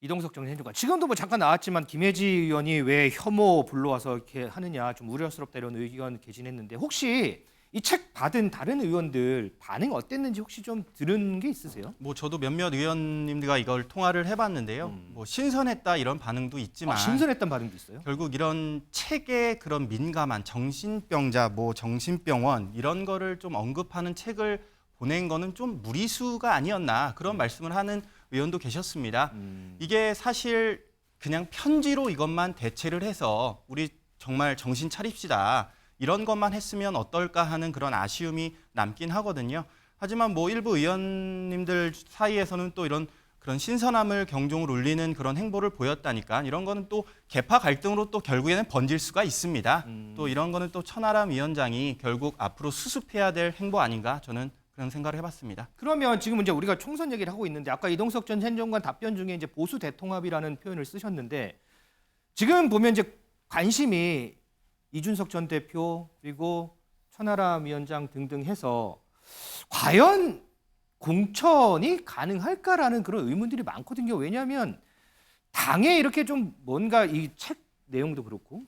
이동석 전 행정관 지금도 뭐 잠깐 나왔지만 김혜지 의원이 왜 혐오 불러와서 이렇게 하느냐 좀 우려스럽다 이런 의견 개진했는데 혹시 이 책 받은 다른 의원들 반응 어땠는지 혹시 좀 들은 게 있으세요? 뭐 저도 몇몇 의원님들과 이걸 통화를 해봤는데요. 뭐 신선했다 이런 반응도 있지만 신선했던 반응도 있어요? 결국 이런 책에 그런 민감한 정신병자, 뭐 정신병원 이런 거를 좀 언급하는 책을 보낸 거는 좀 무리수가 아니었나 그런 말씀을 하는 의원도 계셨습니다. 이게 사실 그냥 편지로 이것만 대체를 해서 우리 정말 정신 차립시다. 이런 것만 했으면 어떨까 하는 그런 아쉬움이 남긴 하거든요. 하지만 뭐 일부 의원님들 사이에서는 또 그런 신선함을 경종을 울리는 그런 행보를 보였다니까 이런 거는 또 계파 갈등으로 또 결국에는 번질 수가 있습니다. 또 이런 거는 또 천하람 위원장이 결국 앞으로 수습해야 될 행보 아닌가 저는 그런 생각을 해봤습니다. 그러면 지금 이제 우리가 총선 얘기를 하고 있는데 아까 이동석 전 행정관 답변 중에 이제 보수 대통합이라는 표현을 쓰셨는데 지금 보면 이제 관심이 이준석 전 대표 그리고 천하람 위원장 등등 해서 과연 공천이 가능할까라는 그런 의문들이 많거든요. 왜냐하면 당에 이렇게 좀 뭔가 이 책 내용도 그렇고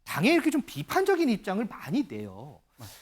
당에 이렇게 좀 비판적인 입장을 많이 내요.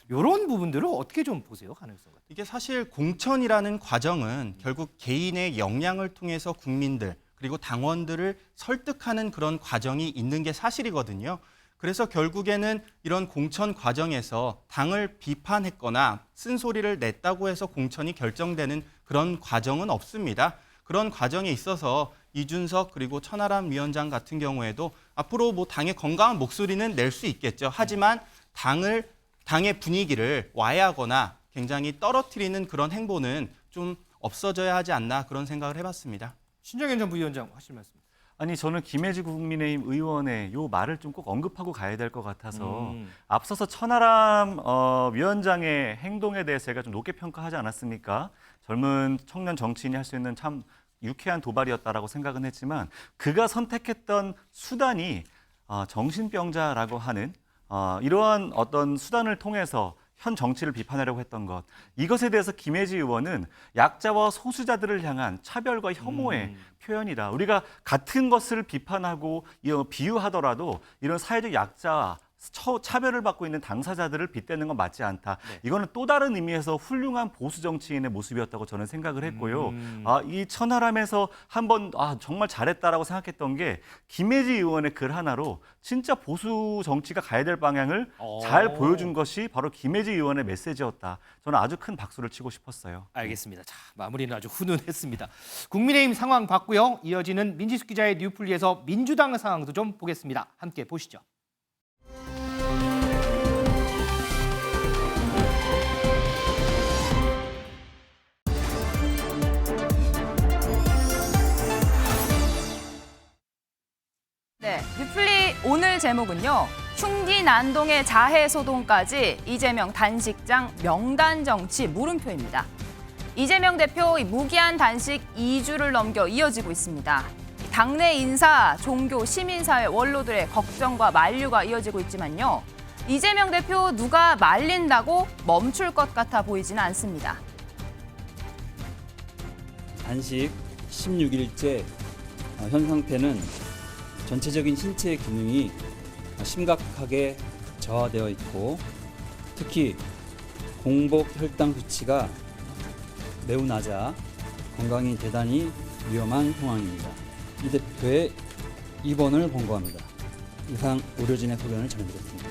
이런 부분들을 어떻게 좀 보세요, 가능성? 이게 사실 공천이라는 과정은 결국 개인의 역량을 통해서 국민들 그리고 당원들을 설득하는 그런 과정이 있는 게 사실이거든요. 그래서 결국에는 이런 공천 과정에서 당을 비판했거나 쓴소리를 냈다고 해서 공천이 결정되는 그런 과정은 없습니다. 그런 과정에 있어서 이준석 그리고 천하람 위원장 같은 경우에도 앞으로 뭐 당의 건강한 목소리는 낼 수 있겠죠. 하지만 당의 분위기를 와해하거나 굉장히 떨어뜨리는 그런 행보는 좀 없어져야 하지 않나 그런 생각을 해봤습니다. 신정현 전 부위원장 하실 말씀. 아니 저는 김혜지 국민의힘 의원의 요 말을 좀 꼭 언급하고 가야 될 것 같아서 앞서서 천하람 위원장의 행동에 대해서 제가 좀 높게 평가하지 않았습니까? 젊은 청년 정치인이 할 수 있는 참 유쾌한 도발이었다라고 생각은 했지만 그가 선택했던 수단이 정신병자라고 하는 이러한 어떤 수단을 통해서 현 정치를 비판하려고 했던 것, 이것에 대해서 김혜지 의원은 약자와 소수자들을 향한 차별과 혐오의 표현이다. 우리가 같은 것을 비판하고 비유하더라도 이런 사회적 약자, 차별을 받고 있는 당사자들을 빗대는 건 맞지 않다. 이거는 또 다른 의미에서 훌륭한 보수 정치인의 모습이었다고 저는 생각을 했고요. 이 천하람에서 한번 정말 잘했다라고 생각했던 게 김혜지 의원의 글 하나로 진짜 보수 정치가 가야 될 방향을 잘 보여준 것이 바로 김혜지 의원의 메시지였다. 저는 아주 큰 박수를 치고 싶었어요. 알겠습니다. 자, 마무리는 아주 훈훈했습니다. 국민의힘 상황 봤고요. 이어지는 민지숙 기자의 뉴플리에서 민주당 상황도 좀 보겠습니다. 함께 보시죠. 네, 뉴플리 오늘 제목은요. 흉기 난동의 자해 소동까지 이재명 단식장 명단 정치 물음표입니다. 이재명 대표 무기한 단식 2주를 넘겨 이어지고 있습니다. 당내 인사, 종교, 시민사회 원로들의 걱정과 만류가 이어지고 있지만요. 이재명 대표 누가 말린다고 멈출 것 같아 보이지는 않습니다. 단식 16일째 현 상태는 전체적인 신체 기능이 심각하게 저하되어 있고 특히 공복 혈당 수치가 매우 낮아 건강이 대단히 위험한 상황입니다. 이 대표의 입원을 권고합니다. 이상 의료진의 소견을 전해드렸습니다.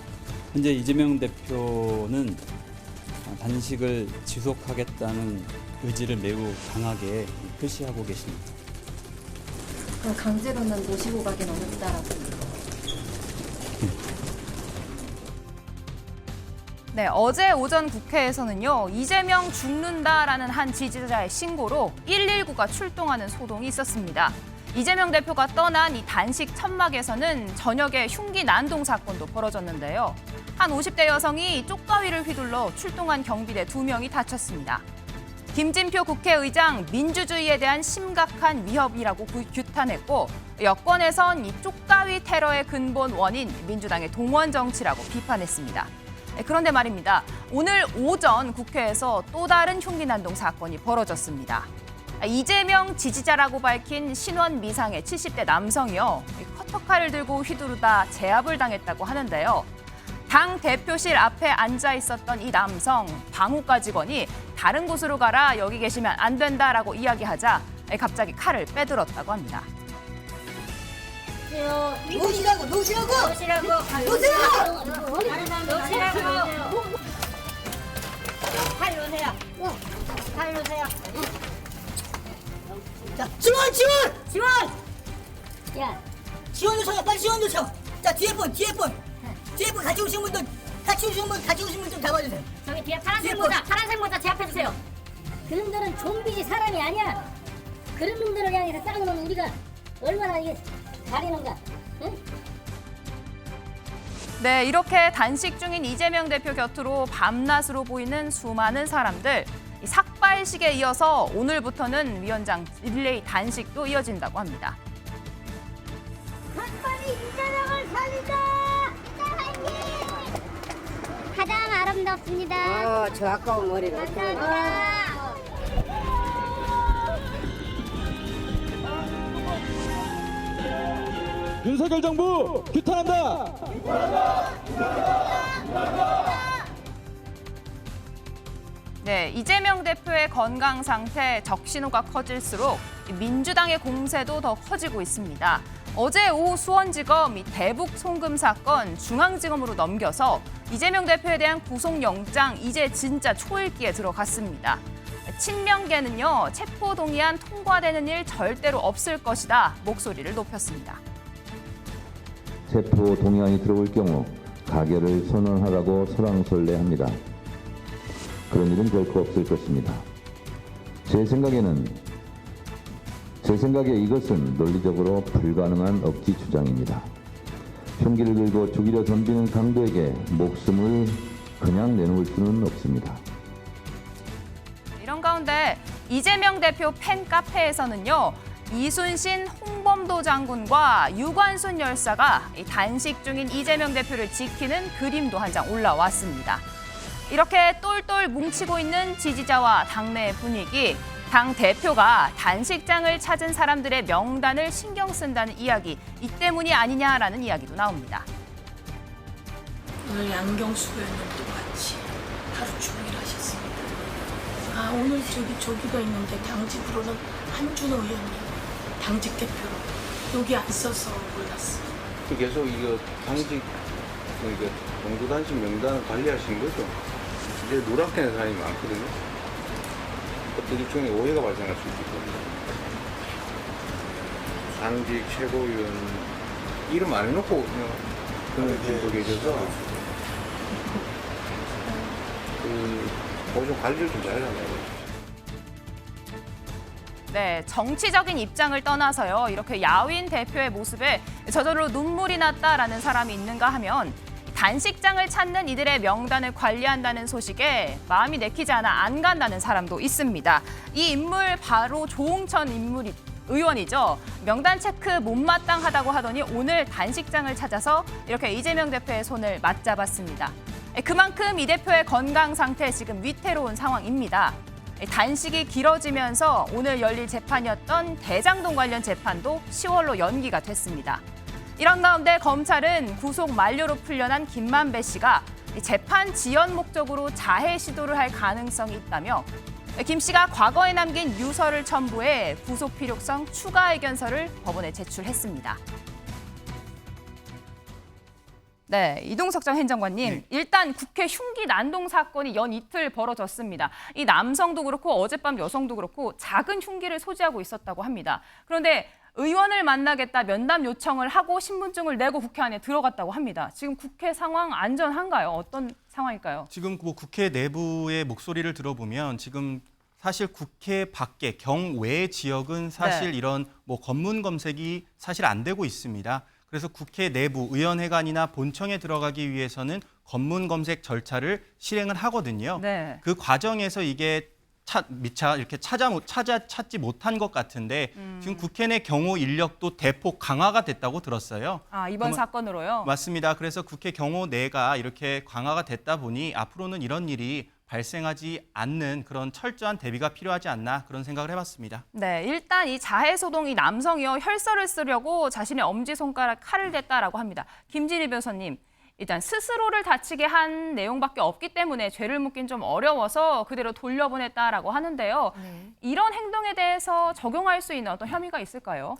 현재 이재명 대표는 단식을 지속하겠다는 의지를 매우 강하게 표시하고 계십니다. 그럼 강제로는 모시고 가긴 어렵다라고. 네, 어제 오전 국회에서는요. 이재명 죽는다라는 한 지지자의 신고로 119가 출동하는 소동이 있었습니다. 이재명 대표가 떠난 이 단식 천막에서는 저녁에 흉기 난동 사건도 벌어졌는데요. 한 50대 여성이 쪽가위를 휘둘러 출동한 경비대 2명이 다쳤습니다. 김진표 국회의장 민주주의에 대한 심각한 위협이라고 규탄했고 여권에선 이 쪽가위 테러의 근본 원인 민주당의 동원 정치라고 비판했습니다. 그런데 말입니다. 오늘 오전 국회에서 또 다른 흉기 난동 사건이 벌어졌습니다. 이재명 지지자라고 밝힌 신원 미상의 70대 남성이요. 커터칼을 들고 휘두르다 제압을 당했다고 하는데요. 당 대표실 앞에 앉아 있었던 이 남성 방호과 직원이 다른 곳으로 가라, 여기 계시면 안 된다라고 이야기하자 갑자기 칼을 빼들었다고 합니다. 놓으시라고. 팔 놓으세요. 팔 놓으세요. 자, 지원! 야, 지원 요청해. 빨리 지원 요청. 자, 뒤에 분 같이 오신 분 좀 잡아주세요. 저기 뒤에 파란색 모자 제압해주세요. 그놈들은 좀비지 사람이 아니야. 그런 놈들을 향해서 싸우면 우리가 얼마나 이게 잘하는가. 응? 네, 이렇게 단식 중인 이재명 대표 곁으로 밤낮으로 보이는 수많은 사람들. 이 삭발식에 이어서 오늘부터는 위원장 릴레이 단식도 이어진다고 합니다. 빨리 이재명을 살리자! 가장 아름답습니다. 저 아까운 머리가. 감사합니다. 윤석열 정부 규탄한다. 네, 이재명 대표의 건강 상태 적신호가 커질수록 민주당의 공세도 더 커지고 있습니다. 어제 오후 수원지검 대북 송금 사건 중앙지검으로 넘겨서 이재명 대표에 대한 구속영장 이제 진짜 초읽기에 들어갔습니다. 친명계는요, 체포동의안 통과되는 일 절대로 없을 것이다 목소리를 높였습니다. 체포 동의안이 들어올 경우 가결을 선언하라고 설왕설래합니다. 그런 일은 결코 없을 것입니다. 제 생각에 이것은 논리적으로 불가능한 억지 주장입니다. 흉기를 들고 죽이려 덤비는 강도에게 목숨을 그냥 내놓을 수는 없습니다. 이런 가운데 이재명 대표 팬카페에서는요. 이순신 홍범 한범도 장군과 유관순 열사가 이 단식 중인 이재명 대표를 지키는 그림도 한 장 올라왔습니다. 이렇게 똘똘 뭉치고 있는 지지자와 당내 분위기, 당 대표가 단식장을 찾은 사람들의 명단을 신경 쓴다는 이야기, 이 때문이 아니냐라는 이야기도 나옵니다. 오늘 양경수 의원님도 같이 하루 종일 하셨습니다. 아, 오늘 저기도 있는데 당직으로는 한준호 의원님 당직 대표로 여기 안 써서 몰랐어요. 계속 이거 당직 정도 단식 명단을 관리하시는 거죠? 이제 누락되는 사람이 많거든요. 어떤 일종의 오해가 발생할 수 있기 때문에 당직 최고위원 이름 안 해놓고 그냥 그런 분도 계셔서 좀 관리를 좀 잘해야 돼요. 네, 정치적인 입장을 떠나서요. 이렇게 야윈 대표의 모습에 저절로 눈물이 났다라는 사람이 있는가 하면 단식장을 찾는 이들의 명단을 관리한다는 소식에 마음이 내키지 않아 안 간다는 사람도 있습니다. 이 인물 바로 조홍천 의원이죠. 명단 체크 못마땅하다고 하더니 오늘 단식장을 찾아서 이렇게 이재명 대표의 손을 맞잡았습니다. 그만큼 이 대표의 건강 상태 지금 위태로운 상황입니다. 단식이 길어지면서 오늘 열릴 재판이었던 대장동 관련 재판도 10월로 연기가 됐습니다. 이런 가운데 검찰은 구속 만료로 풀려난 김만배 씨가 재판 지연 목적으로 자해 시도를 할 가능성이 있다며 김 씨가 과거에 남긴 유서를 첨부해 구속 필요성 추가 의견서를 법원에 제출했습니다. 네, 이동석 전 행정관님, 네. 일단 국회 흉기 난동 사건이 연 이틀 벌어졌습니다. 이 남성도 그렇고 어젯밤 여성도 그렇고 작은 흉기를 소지하고 있었다고 합니다. 그런데 의원을 만나겠다 면담 요청을 하고 신분증을 내고 국회 안에 들어갔다고 합니다. 지금 국회 상황 안전한가요? 어떤 상황일까요? 지금 뭐 국회 내부의 목소리를 들어보면 지금 사실 국회 밖에 경외 지역은 사실 네. 이런 뭐 검문 검색이 사실 안 되고 있습니다. 그래서 국회 내부 의원회관이나 본청에 들어가기 위해서는 검문 검색 절차를 실행을 하거든요. 네. 그 과정에서 이게 미처 이렇게 찾지 못한 것 같은데 지금 국회 내 경호 인력도 대폭 강화가 됐다고 들었어요. 아, 이번 사건으로요? 맞습니다. 그래서 국회 경호 내가 이렇게 강화가 됐다 보니 앞으로는 이런 일이 발생하지 않는 그런 철저한 대비가 필요하지 않나 그런 생각을 해봤습니다. 네, 일단 이 자해 소동이 남성이요 혈서를 쓰려고 자신의 엄지손가락 칼을 댔다라고 합니다. 김진희 변호사님, 일단 스스로를 다치게 한 내용밖에 없기 때문에 죄를 묻긴 좀 어려워서 그대로 돌려보냈다라고 하는데요. 이런 행동에 대해서 적용할 수 있는 어떤 혐의가 있을까요?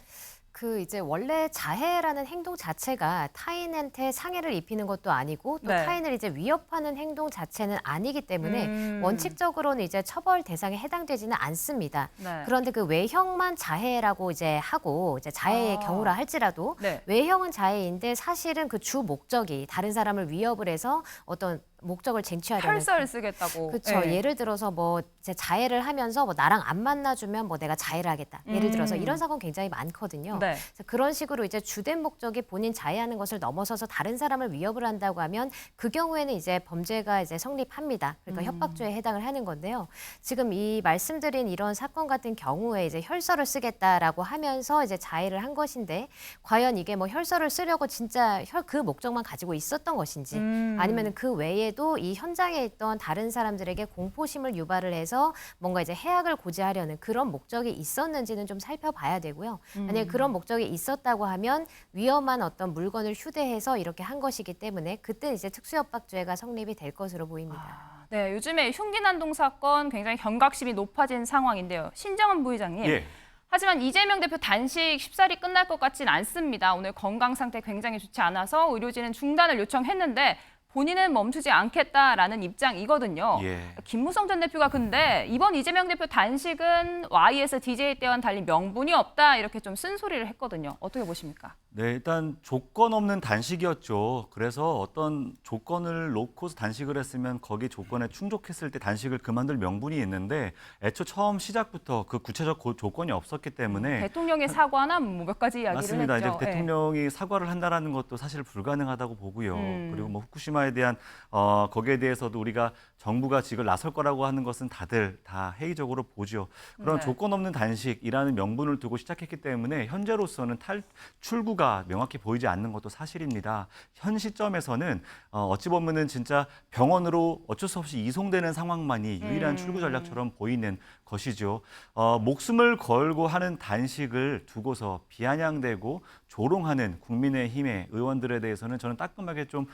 이제 원래 자해라는 행동 자체가 타인한테 상해를 입히는 것도 아니고 또 네. 타인을 이제 위협하는 행동 자체는 아니기 때문에 원칙적으로는 이제 처벌 대상에 해당되지는 않습니다. 네. 그런데 그 외형만 자해라고 이제 하고 이제 자해의 경우라 할지라도 네. 외형은 자해인데 사실은 그 주 목적이 다른 사람을 위협을 해서 어떤 목적을 쟁취하려는 혈서를 쓰겠다고. 그렇죠. 네. 예를 들어서 뭐 이제 자해를 하면서 뭐 나랑 안 만나주면 뭐 내가 자해를 하겠다. 예를 들어서 이런 사건 굉장히 많거든요. 네. 그래서 그런 식으로 이제 주된 목적이 본인 자해하는 것을 넘어서서 다른 사람을 위협을 한다고 하면 그 경우에는 이제 범죄가 이제 성립합니다. 그러니까 협박죄에 해당을 하는 건데요. 지금 이 말씀드린 이런 사건 같은 경우에 이제 혈서를 쓰겠다라고 하면서 이제 자해를 한 것인데 과연 이게 뭐 혈서를 쓰려고 진짜 그 목적만 가지고 있었던 것인지 아니면 그 외에도 이 현장에 있던 다른 사람들에게 공포심을 유발을 해서 뭔가 이제 해악을 고지하려는 그런 목적이 있었는지는 좀 살펴봐야 되고요. 만약에 그런 목적이 있었다고 하면 위험한 어떤 물건을 휴대해서 이렇게 한 것이기 때문에 그때 이제 특수협박죄가 성립이 될 것으로 보입니다. 네, 요즘에 흉기 난동 사건 굉장히 경각심이 높아진 상황인데요. 신정은 부의장님. 예. 하지만 이재명 대표 단식 쉽사리 끝날 것 같진 않습니다. 오늘 건강 상태 굉장히 좋지 않아서 의료진은 중단을 요청했는데 본인은 멈추지 않겠다라는 입장이거든요. 예. 김무성 전 대표가 근데 이번 이재명 대표 단식은 YS DJ 때와는 달리 명분이 없다 이렇게 좀 쓴소리를 했거든요. 어떻게 보십니까? 네, 일단 조건 없는 단식이었죠. 그래서 어떤 조건을 놓고서 단식을 했으면 거기 조건에 충족했을 때 단식을 그만둘 명분이 있는데 애초 처음 시작부터 그 구체적 조건이 없었기 때문에 대통령의 사과나 뭐 몇 가지 이야기를 맞습니다. 했죠. 이제 대통령이 사과를 한다라는 것도 사실 불가능하다고 보고요. 그리고 뭐 후쿠시마에 대한 거기에 대해서도 우리가 정부가 지금 나설 거라고 하는 것은 다들 다 회의적으로 보죠. 그런 네. 조건 없는 단식이라는 명분을 두고 시작했기 때문에 현재로서는 출구가 명확히 보이지 않는 것도 사실입니다. 현 시점에서는 어찌 보면은 진짜 병원으로 어쩔 수 없이 이송되는 상황만이 유일한 출구 전략처럼 보이는 것이죠. 목숨을 걸고 하는 단식을 두고서 비아냥대고 조롱하는 국민의힘의 의원들에 대해서는 저는 따끔하게 좀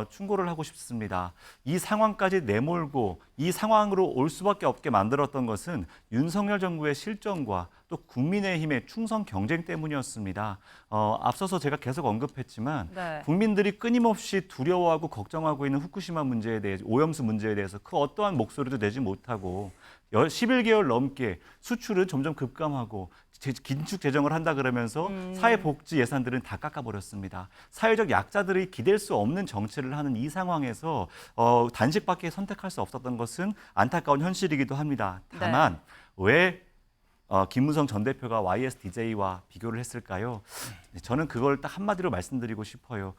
충고를 하고 싶습니다. 이 상황까지 내몰고 이 상황으로 올 수밖에 없게 만들었던 것은 윤석열 정부의 실정과 또 국민의힘의 충성 경쟁 때문이었습니다. 앞서서 제가 계속 언급했지만 네. 국민들이 끊임없이 두려워하고 걱정하고 있는 후쿠시마 문제에 대해서 오염수 문제에 대해서 그 어떠한 목소리도 내지 못하고 11개월 넘게 수출은 점점 급감하고 긴축 재정을 한다 그러면서 사회복지 예산들은 다 깎아버렸습니다. 사회적 약자들이 기댈 수 없는 정치를 하는 이 상황에서 단식밖에 선택할 수 없었던 것은 안타까운 현실이기도 합니다. 다만 왜 김무성 전 대표가 YSDJ와 비교를 했을까요? 저는 그걸 딱 한마디로 말씀드리고 싶어요.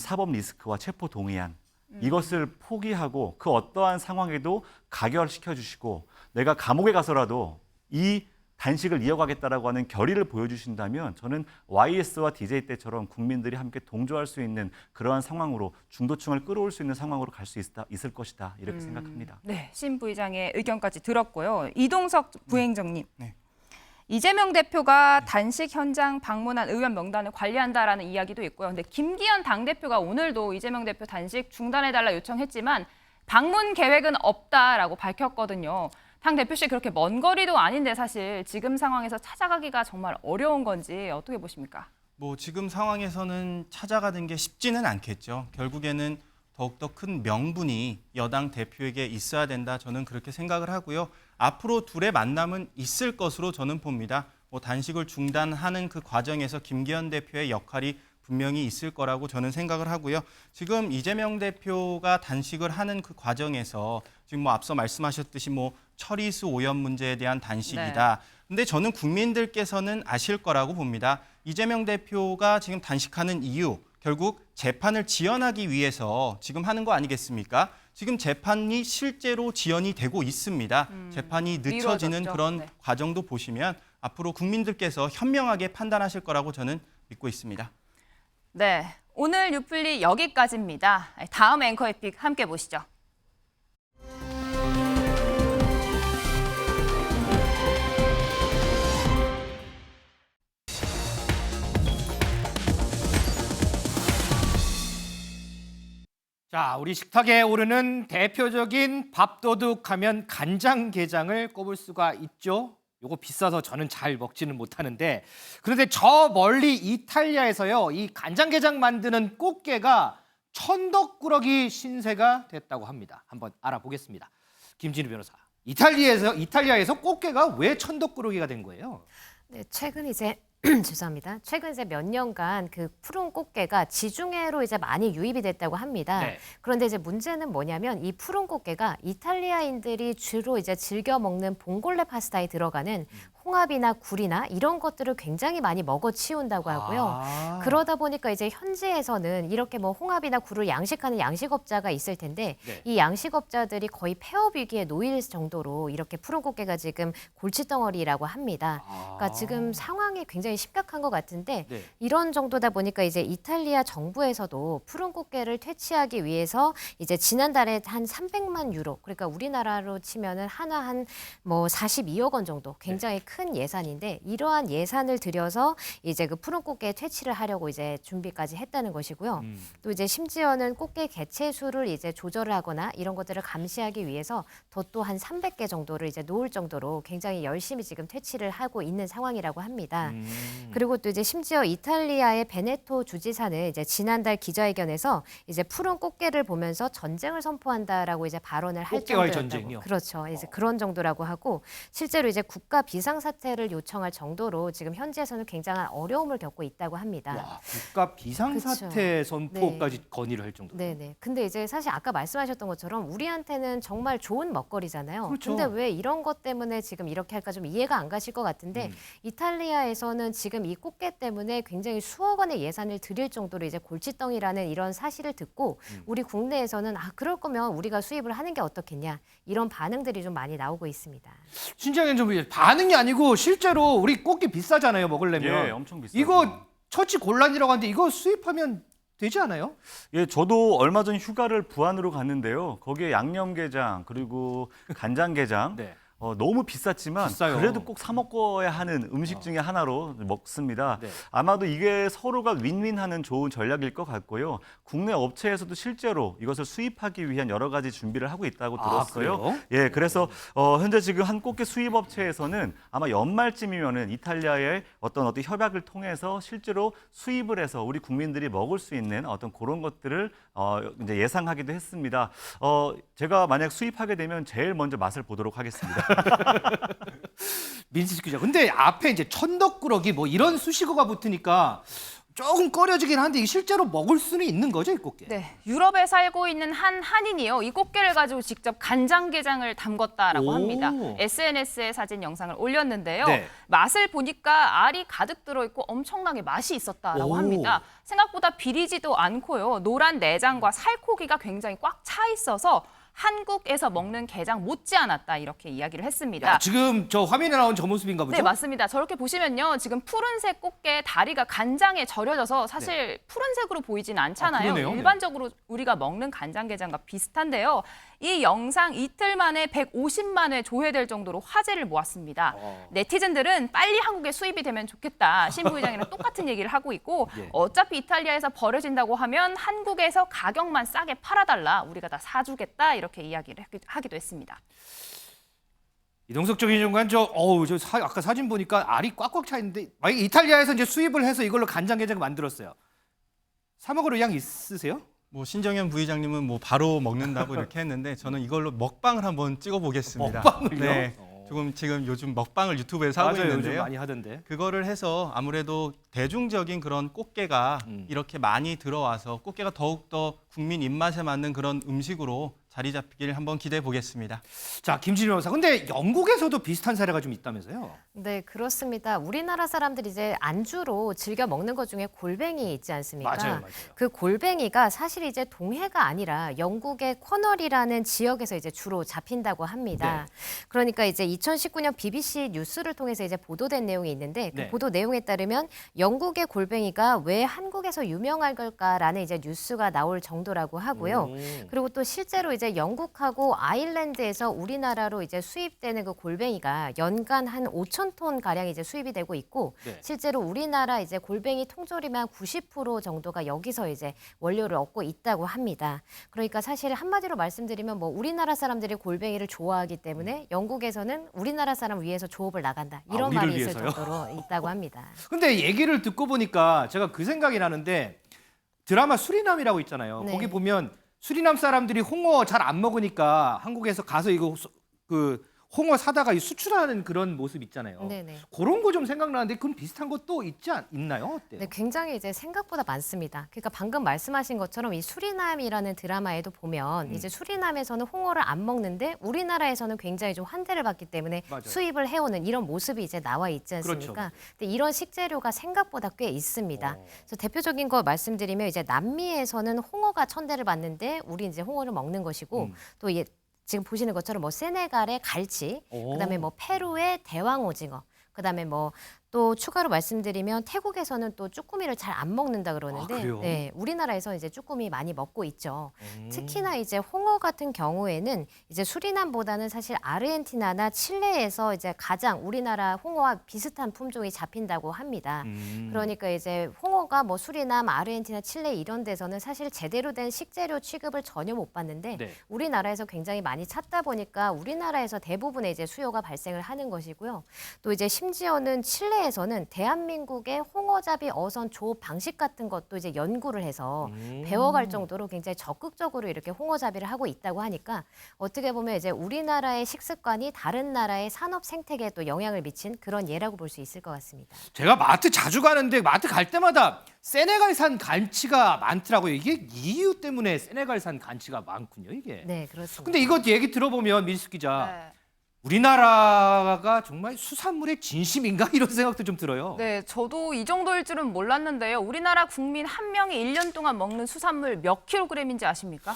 사법 리스크와 체포 동의안. 이것을 포기하고 그 어떠한 상황에도 가결시켜 주시고 내가 감옥에 가서라도 이 단식을 이어가겠다라고 하는 결의를 보여주신다면 저는 YS와 DJ 때처럼 국민들이 함께 동조할 수 있는 그러한 상황으로 중도층을 끌어올 수 있는 상황으로 갈 수 있을 것이다 이렇게 생각합니다. 네, 신 부의장의 의견까지 들었고요. 이동석 부행정님. 네. 이재명 대표가 단식 현장 방문한 의원 명단을 관리한다라는 이야기도 있고요. 근데 김기현 당대표가 오늘도 이재명 대표 단식 중단해달라 요청했지만 방문 계획은 없다라고 밝혔거든요. 당 대표실 그렇게 먼 거리도 아닌데 사실 지금 상황에서 찾아가기가 정말 어려운 건지 어떻게 보십니까? 뭐 지금 상황에서는 찾아가는 게 쉽지는 않겠죠. 결국에는 더욱더 큰 명분이 여당 대표에게 있어야 된다. 저는 그렇게 생각을 하고요. 앞으로 둘의 만남은 있을 것으로 저는 봅니다. 뭐 단식을 중단하는 그 과정에서 김기현 대표의 역할이 분명히 있을 거라고 저는 생각을 하고요. 지금 이재명 대표가 단식을 하는 그 과정에서 지금 뭐 앞서 말씀하셨듯이 뭐 처리수 오염 문제에 대한 단식이다. 근데 저는 국민들께서는 아실 거라고 봅니다. 이재명 대표가 지금 단식하는 이유, 결국 재판을 지연하기 위해서 지금 하는 거 아니겠습니까? 지금 재판이 실제로 지연이 되고 있습니다. 재판이 늦춰지는 미뤄졌죠. 그런 과정도 보시면 앞으로 국민들께서 현명하게 판단하실 거라고 저는 믿고 있습니다. 네, 오늘 뉴플리 여기까지입니다. 다음 앵커 에픽 함께 보시죠. 자, 우리 식탁에 오르는 대표적인 밥도둑 하면 간장게장을 꼽을 수가 있죠. 요거 비싸서 저는 잘 먹지는 못하는데 그런데 저 멀리 이탈리아에서요. 이 간장게장 만드는 꽃게가 천덕꾸러기 신세가 됐다고 합니다. 한번 알아보겠습니다. 김진우 변호사. 이탈리아에서 꽃게가 왜 천덕꾸러기가 된 거예요? 네, 최근 이제 죄송합니다. 최근 이제 몇 년간 그 푸른 꽃게가 지중해로 이제 많이 유입이 됐다고 합니다. 네. 그런데 이제 문제는 뭐냐면 이 푸른 꽃게가 이탈리아인들이 주로 이제 즐겨 먹는 봉골레 파스타에 들어가는 홍합이나 굴이나 이런 것들을 굉장히 많이 먹어 치운다고 하고요. 그러다 보니까 이제 현지에서는 이렇게 뭐 홍합이나 굴을 양식하는 양식업자가 있을 텐데 네. 이 양식업자들이 거의 폐업 위기에 놓일 정도로 이렇게 푸른 꽃게가 지금 골칫덩어리라고 합니다. 그러니까 지금 상황이 굉장히 심각한 것 같은데 네. 이런 정도다 보니까 이제 이탈리아 정부에서도 푸른 꽃게를 퇴치하기 위해서 이제 지난달에 한 300만 유로, 그러니까 우리나라로 치면은 하나 한 뭐 42억 원 정도 굉장히 큰 예산인데 이러한 예산을 들여서 이제 그 푸른 꽃게 퇴치를 하려고 이제 준비까지 했다는 것이고요. 또 이제 심지어는 꽃게 개체 수를 이제 조절을 하거나 이런 것들을 감시하기 위해서 또 한 300개 정도를 이제 놓을 정도로 굉장히 열심히 지금 퇴치를 하고 있는 상황이라고 합니다. 그리고 또 이제 심지어 이탈리아의 베네토 주지사는 이제 지난달 기자회견에서 이제 푸른 꽃게를 보면서 전쟁을 선포한다라고 이제 발언을 할 꽃게와의 정도였다고. 전쟁이요? 그렇죠. 이제 그런 정도라고 하고 실제로 이제 국가 비상사 비상사태를 요청할 정도로 지금 현지에서는 굉장한 어려움을 겪고 있다고 합니다. 와, 국가 비상사태 선포까지 건의를 할 정도로. 네네. 근데 이제 사실 아까 말씀하셨던 것처럼 우리한테는 정말 좋은 먹거리잖아요. 그렇죠. 근데 왜 이런 것 때문에 지금 이렇게 할까 좀 이해가 안 가실 것 같은데 이탈리아에서는 지금 이 꽃게 때문에 굉장히 수억 원의 예산을 들일 정도로 이제 골칫덩이라는 이런 사실을 듣고 우리 국내에서는 그럴 거면 우리가 수입을 하는 게 어떻겠냐 이런 반응들이 좀 많이 나오고 있습니다. 신장현 좀 반응이 아니고 실제로 우리 꽃게 비싸잖아요, 먹으려면. 예, 엄청 비싸죠. 이거 처치 곤란이라고 하는데 이거 수입하면 되지 않아요? 예, 저도 얼마 전 휴가를 부안으로 갔는데요. 거기에 양념게장 그리고 간장게장 네. 너무 비쌌지만 비싸요. 그래도 꼭 사 먹어야 하는 음식 중에 하나로 먹습니다. 네. 아마도 이게 서로가 윈윈하는 좋은 전략일 것 같고요. 국내 업체에서도 실제로 이것을 수입하기 위한 여러 가지 준비를 하고 있다고 들었어요. 그래요? 예, 그래서 현재 지금 한 꽃게 수입 업체에서는 아마 연말쯤이면은 이탈리아의 어떤 협약을 통해서 실제로 수입을 해서 우리 국민들이 먹을 수 있는 어떤 그런 것들을 이제 예상하기도 했습니다. 제가 만약 수입하게 되면 제일 먼저 맛을 보도록 하겠습니다. 민수 기자. 근데 앞에 이제 천덕꾸러기 뭐 이런 수식어가 붙으니까 조금 꺼려지긴 한데 이게 실제로 먹을 수는 있는 거죠, 이 꽃게? 네, 유럽에 살고 있는 한 한인이요. 이 꽃게를 가지고 직접 간장게장을 담궜다라고 합니다. SNS에 사진 영상을 올렸는데요. 네. 맛을 보니까 알이 가득 들어있고 엄청나게 맛이 있었다라고 합니다. 생각보다 비리지도 않고요. 노란 내장과 살코기가 굉장히 꽉 차 있어서 한국에서 먹는 게장 못지않았다 이렇게 이야기를 했습니다. 야, 지금 저 화면에 나온 저 모습인가 보죠? 네, 맞습니다. 저렇게 보시면요. 지금 푸른색 꽃게 다리가 간장에 절여져서 사실 푸른색으로 보이진 않잖아요. 그러네요. 일반적으로 우리가 먹는 간장게장과 비슷한데요. 이 영상 이틀 만에 150만 회 조회될 정도로 화제를 모았습니다. 네티즌들은 빨리 한국에 수입이 되면 좋겠다. 신 부회장이랑 똑같은 얘기를 하고 있고 예. 어차피 이탈리아에서 버려진다고 하면 한국에서 가격만 싸게 팔아달라. 우리가 다 사주겠다. 이렇게 이야기를 하기도 했습니다. 이동석 전 장관 아까 사진 보니까 알이 꽉꽉 차 있는데 만약에 이탈리아에서 이제 수입을 해서 이걸로 간장게장을 만들었어요. 사 먹을 의향 있으세요? 뭐 신정현 부의장님은 뭐 바로 먹는다고 이렇게 했는데 저는 이걸로 먹방을 한번 찍어보겠습니다. 먹방을요? 네. 지금 요즘 먹방을 유튜브에서 하고 맞아요, 있는데요. 요즘 많이 하던데. 그거를 해서 아무래도 대중적인 그런 꽃게가 이렇게 많이 들어와서 꽃게가 더욱더 국민 입맛에 맞는 그런 음식으로 자리 잡기를 한번 기대해 보겠습니다. 자, 김진일 변호사. 근데 영국에서도 비슷한 사례가 좀 있다면서요? 네, 그렇습니다. 우리나라 사람들이 이제 안주로 즐겨 먹는 것 중에 골뱅이 있지 않습니까? 맞아요. 그 골뱅이가 사실 이제 동해가 아니라 영국의 코널이라는 지역에서 이제 주로 잡힌다고 합니다. 네. 그러니까 이제 2019년 BBC 뉴스를 통해서 이제 보도된 내용이 있는데 그 네. 보도 내용에 따르면 영국의 골뱅이가 왜 한국에서 유명한 걸까라는 이제 뉴스가 나올 정도라고 하고요. 그리고 또 실제로 이제 영국하고 아일랜드에서 우리나라로 이제 수입되는 그 골뱅이가 연간 한 5천 톤 가량 이제 수입이 되고 있고 네. 실제로 우리나라 이제 골뱅이 통조림의 한 90% 정도가 여기서 이제 원료를 얻고 있다고 합니다. 그러니까 사실 한마디로 말씀드리면 뭐 우리나라 사람들이 골뱅이를 좋아하기 때문에 영국에서는 우리나라 사람 위해서 조업을 나간다 이런 말이 있을 위해서요? 정도로 있다고 합니다. 근데 얘기를 듣고 보니까 제가 그 생각이 나는데 드라마 수리남이라고 있잖아요. 네. 거기 보면 수리남 사람들이 홍어 잘 안 먹으니까 한국에서 가서 이거 홍어 사다가 수출하는 그런 모습 있잖아요. 네네. 그런 거 좀 생각나는데 그건 비슷한 것도 있나요? 어때요? 네, 굉장히 이제 생각보다 많습니다. 그러니까 방금 말씀하신 것처럼 이 수리남이라는 드라마에도 보면 이제 수리남에서는 홍어를 안 먹는데 우리나라에서는 굉장히 좀 환대를 받기 때문에 맞아요. 수입을 해오는 이런 모습이 이제 나와 있지 않습니까? 그렇죠. 근데 이런 식재료가 생각보다 꽤 있습니다. 그래서 대표적인 거 말씀드리면 이제 남미에서는 홍어가 천대를 받는데 우리 이제 홍어를 먹는 것이고 또 이게 지금 보시는 것처럼 뭐 세네갈의 갈치, 그다음에 뭐 페루의 대왕 오징어, 그다음에 뭐 또 추가로 말씀드리면 태국에서는 또 쭈꾸미를 잘 안 먹는다 그러는데 그래요? 네, 우리나라에서 이제 쭈꾸미 많이 먹고 있죠. 특히나 이제 홍어 같은 경우에는 이제 수리남보다는 사실 아르헨티나나 칠레에서 이제 가장 우리나라 홍어와 비슷한 품종이 잡힌다고 합니다. 그러니까 이제 홍어가 뭐 수리남, 아르헨티나, 칠레 이런 데서는 사실 제대로 된 식재료 취급을 전혀 못 받는데 네. 우리나라에서 굉장히 많이 찾다 보니까 우리나라에서 대부분의 이제 수요가 발생을 하는 것이고요. 또 이제 심지어는 칠레 해외에서는 대한민국의 홍어잡이 어선 조업 방식 같은 것도 이제 연구를 해서 배워갈 정도로 굉장히 적극적으로 이렇게 홍어잡이를 하고 있다고 하니까 어떻게 보면 이제 우리나라의 식습관이 다른 나라의 산업 생태계에 또 영향을 미친 그런 예라고 볼 수 있을 것 같습니다. 제가 마트 자주 가는데 마트 갈 때마다 세네갈산 간치가 많더라고요. 이게 이유 때문에 세네갈산 간치가 많군요, 이게. 네, 그렇습니다. 근데 이거 얘기 들어보면 민수 기자, 네. 우리나라가 정말 수산물의 진심인가 이런 생각도 좀 들어요. 네, 저도 이 정도일 줄은 몰랐는데요. 우리나라 국민 한 명이 1년 동안 먹는 수산물 몇 킬로그램인지 아십니까?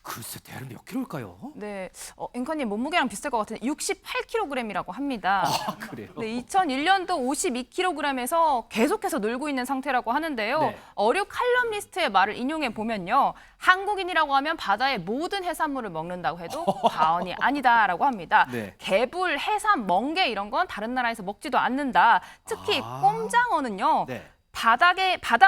글쎄, 대략 몇 킬로일까요? 네, 앵커님 몸무게랑 비슷할 것 같은데 68kg이라고 합니다. 아, 그래요? 네, 2001년도 52kg에서 계속해서 늘고 있는 상태라고 하는데요. 네. 어류 칼럼니스트의 말을 인용해 보면요. 한국인이라고 하면 바다의 모든 해산물을 먹는다고 해도 과언이 아니다라고 합니다. 네. 개불, 해삼, 멍게 이런 건 다른 나라에서 먹지도 않는다. 특히 꼼장어는요. 네. 바다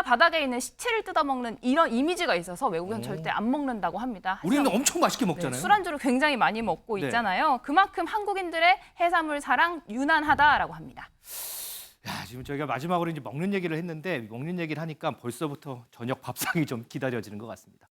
바닥에 있는 시체를 뜯어먹는 이런 이미지가 있어서 외국은 절대 안 먹는다고 합니다. 우리는 엄청 맛있게 먹잖아요. 네, 술안주로 굉장히 많이 먹고 네. 있잖아요. 그만큼 한국인들의 해산물 사랑 유난하다라고 합니다. 야, 지금 저희가 마지막으로 이제 먹는 얘기를 했는데 먹는 얘기를 하니까 벌써부터 저녁 밥상이 좀 기다려지는 것 같습니다.